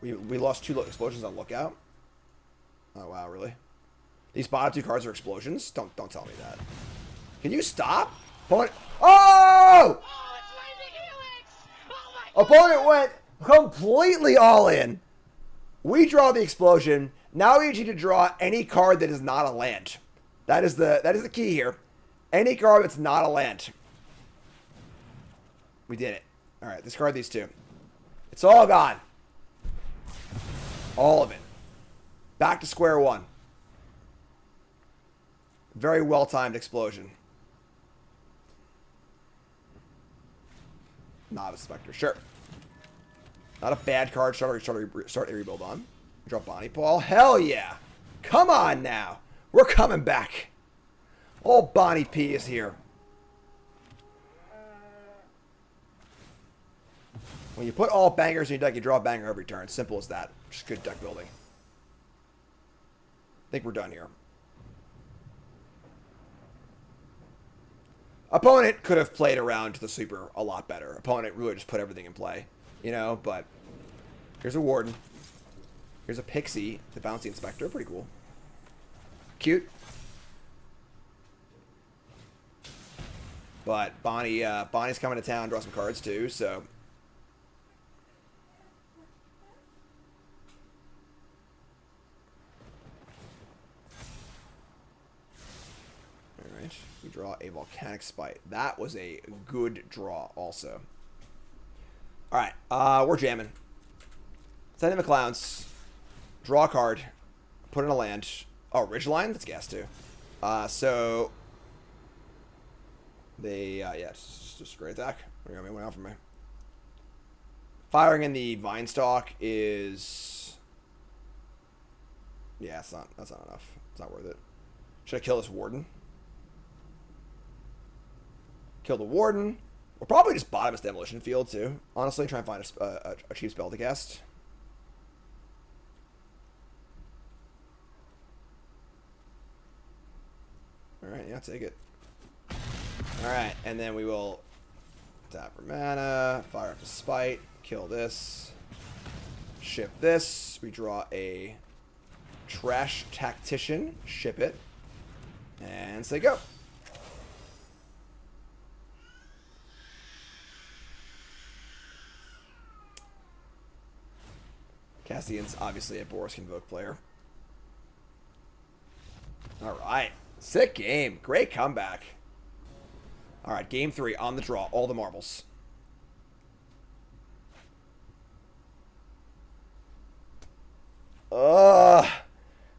We lost 2 explosions on Lookout. Oh wow, really? These bottom 2 cards are explosions? Don't tell me that. Can you stop? Opponent. Oh! Opponent went completely all in. We draw the explosion. Now we need to draw any card that is not a land. That is the key here. Any card that's not a land. We did it. Alright, discard these 2. It's all gone. All of it. Back to square one. Very well-timed explosion. Novice Spectre, sure. Not a bad card. Start a rebuild on. Draw Bonny, Pall. Hell yeah! Come on now. We're coming back. Old Bonny P is here. When you put all bangers in your deck, you draw a banger every turn. Simple as that. Just good deck building. I think we're done here. Opponent could have played around to the sweeper a lot better. Opponent really just put everything in play. You know, but here's a Warden. Here's a Pixie, the Bouncy Inspector. Pretty cool. Cute. But Bonnie's coming to town, draw some cards too, so. Alright, we draw a Volcanic Spite. That was a good draw also. Alright, we're jamming. Send in the clowns. Draw a card. Put in a land. Oh, Ridgeline? That's gas too. So they, yeah, it's just a great attack. What do you got out for me? Firing in the Vinestalk is, yeah, that's not enough. It's not worth it. Should I kill this Warden? Kill the Warden. We'll probably just bottom his Demolition Field too. Honestly, try and find a cheap spell to cast. Alright, yeah, take it. Alright, and then we will tap for mana, fire up to Spite, kill this, ship this, we draw a Trash Tactician, ship it, and say go. Cassian's obviously a Boros Convoke player. Alright. Sick game. Great comeback. All right, game 3 on the draw. All the marbles.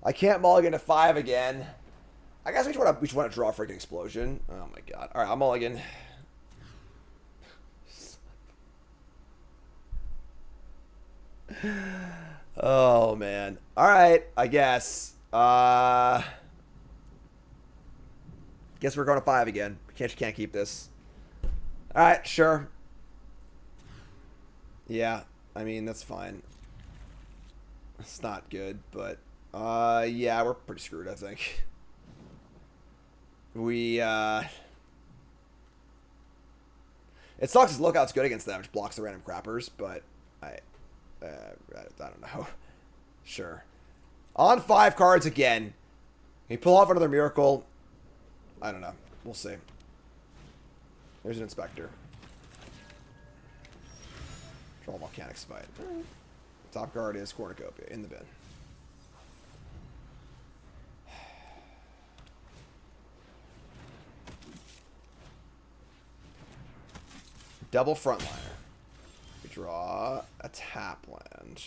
I can't mulligan to 5 again. I guess we just want to draw a freaking explosion. Oh my god. All right, I'm mulligan. Oh man. All right, I guess. Guess we're going to 5 again. Can't keep this. All right, sure. Yeah, I mean that's fine. It's not good, but yeah, we're pretty screwed, I think. We it sucks as Lookout's good against them, which blocks the random crappers, but I don't know. Sure. On 5 cards again. Can he pull off another miracle? I don't know. We'll see. There's an Inspector. Draw Volcanic Spite. Top card is Cornucopia in the bin. Double frontliner. We draw a tap land.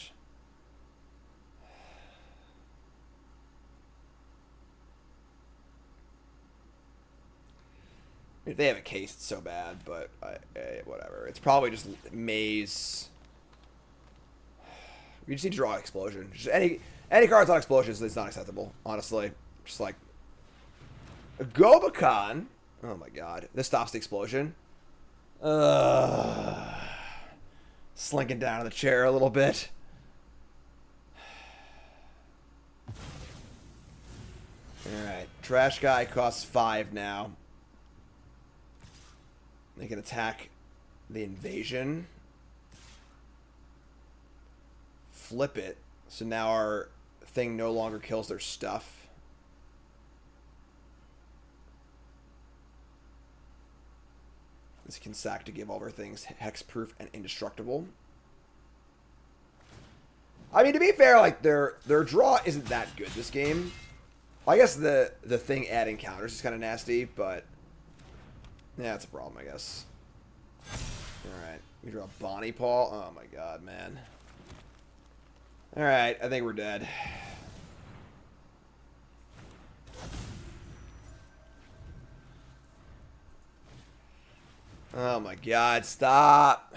If they have a case, it's so bad, but whatever. It's probably just Maze. We just need to draw an explosion. Just any cards on explosions is not acceptable, honestly. Just like a Gobakan. Oh my god. This stops the explosion. Slinking down in the chair a little bit. Alright. Trash guy costs 5 now. They can attack the invasion. Flip it. So now our thing no longer kills their stuff. This can sack to give all their things hexproof and indestructible. I mean, to be fair, like their draw isn't that good this game. I guess the thing adding counters is kind of nasty, but yeah, it's a problem, I guess. Alright, we draw Bonny, Pall. Oh my god, man. Alright, I think we're dead. Oh my god, stop.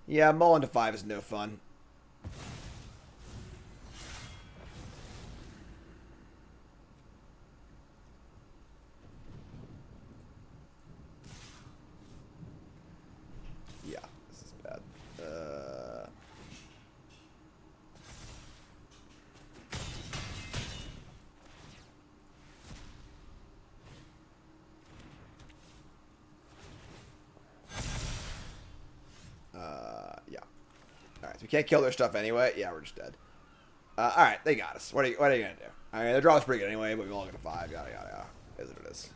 Yeah, mulling to 5 is no fun. Yeah, this is bad. Yeah. Alright, so we can't kill their stuff anyway. Yeah, we're just dead. Alright, they got us. What are you gonna do? Alright, their draw's pretty good anyway, but we all get a 5. Yada yada yada. Is what it is.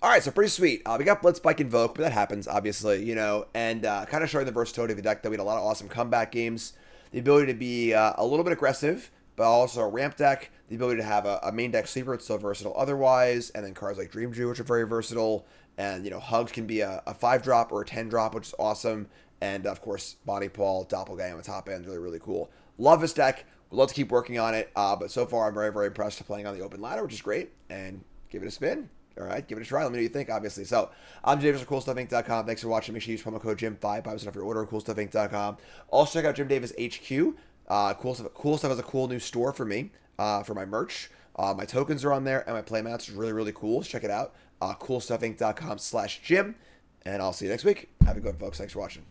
Alright, so pretty sweet. We got Blitz, Spike, Invoke, but that happens, obviously, you know, and kind of showing the versatility of the deck that we had a lot of awesome comeback games. The ability to be a little bit aggressive, but also a ramp deck. The ability to have a main deck sleeper, it's so versatile otherwise, and then cards like Dreamdew, which are very versatile. And, you know, Hugs can be a 5-drop or a 10-drop, which is awesome. And, of course, Bonny, Pall, Doppelgang on the top end, really, really cool. Love this deck. Would love to keep working on it. But so far, I'm very, very impressed with playing on the open ladder, which is great. And give it a spin. All right, give it a try. Let me know what you think, obviously. So, I'm Davis from CoolStuffInc.com. Thanks for watching. Make sure you use promo code Jim5, 5% off your order at CoolStuffInc.com. Also, check out Jim Davis HQ. Cool Stuff has a cool new store for me, for my merch. My tokens are on there, and my playmats is really, really cool. So check it out. CoolStuffInc.com/Jim. And I'll see you next week. Have a good one, folks. Thanks for watching.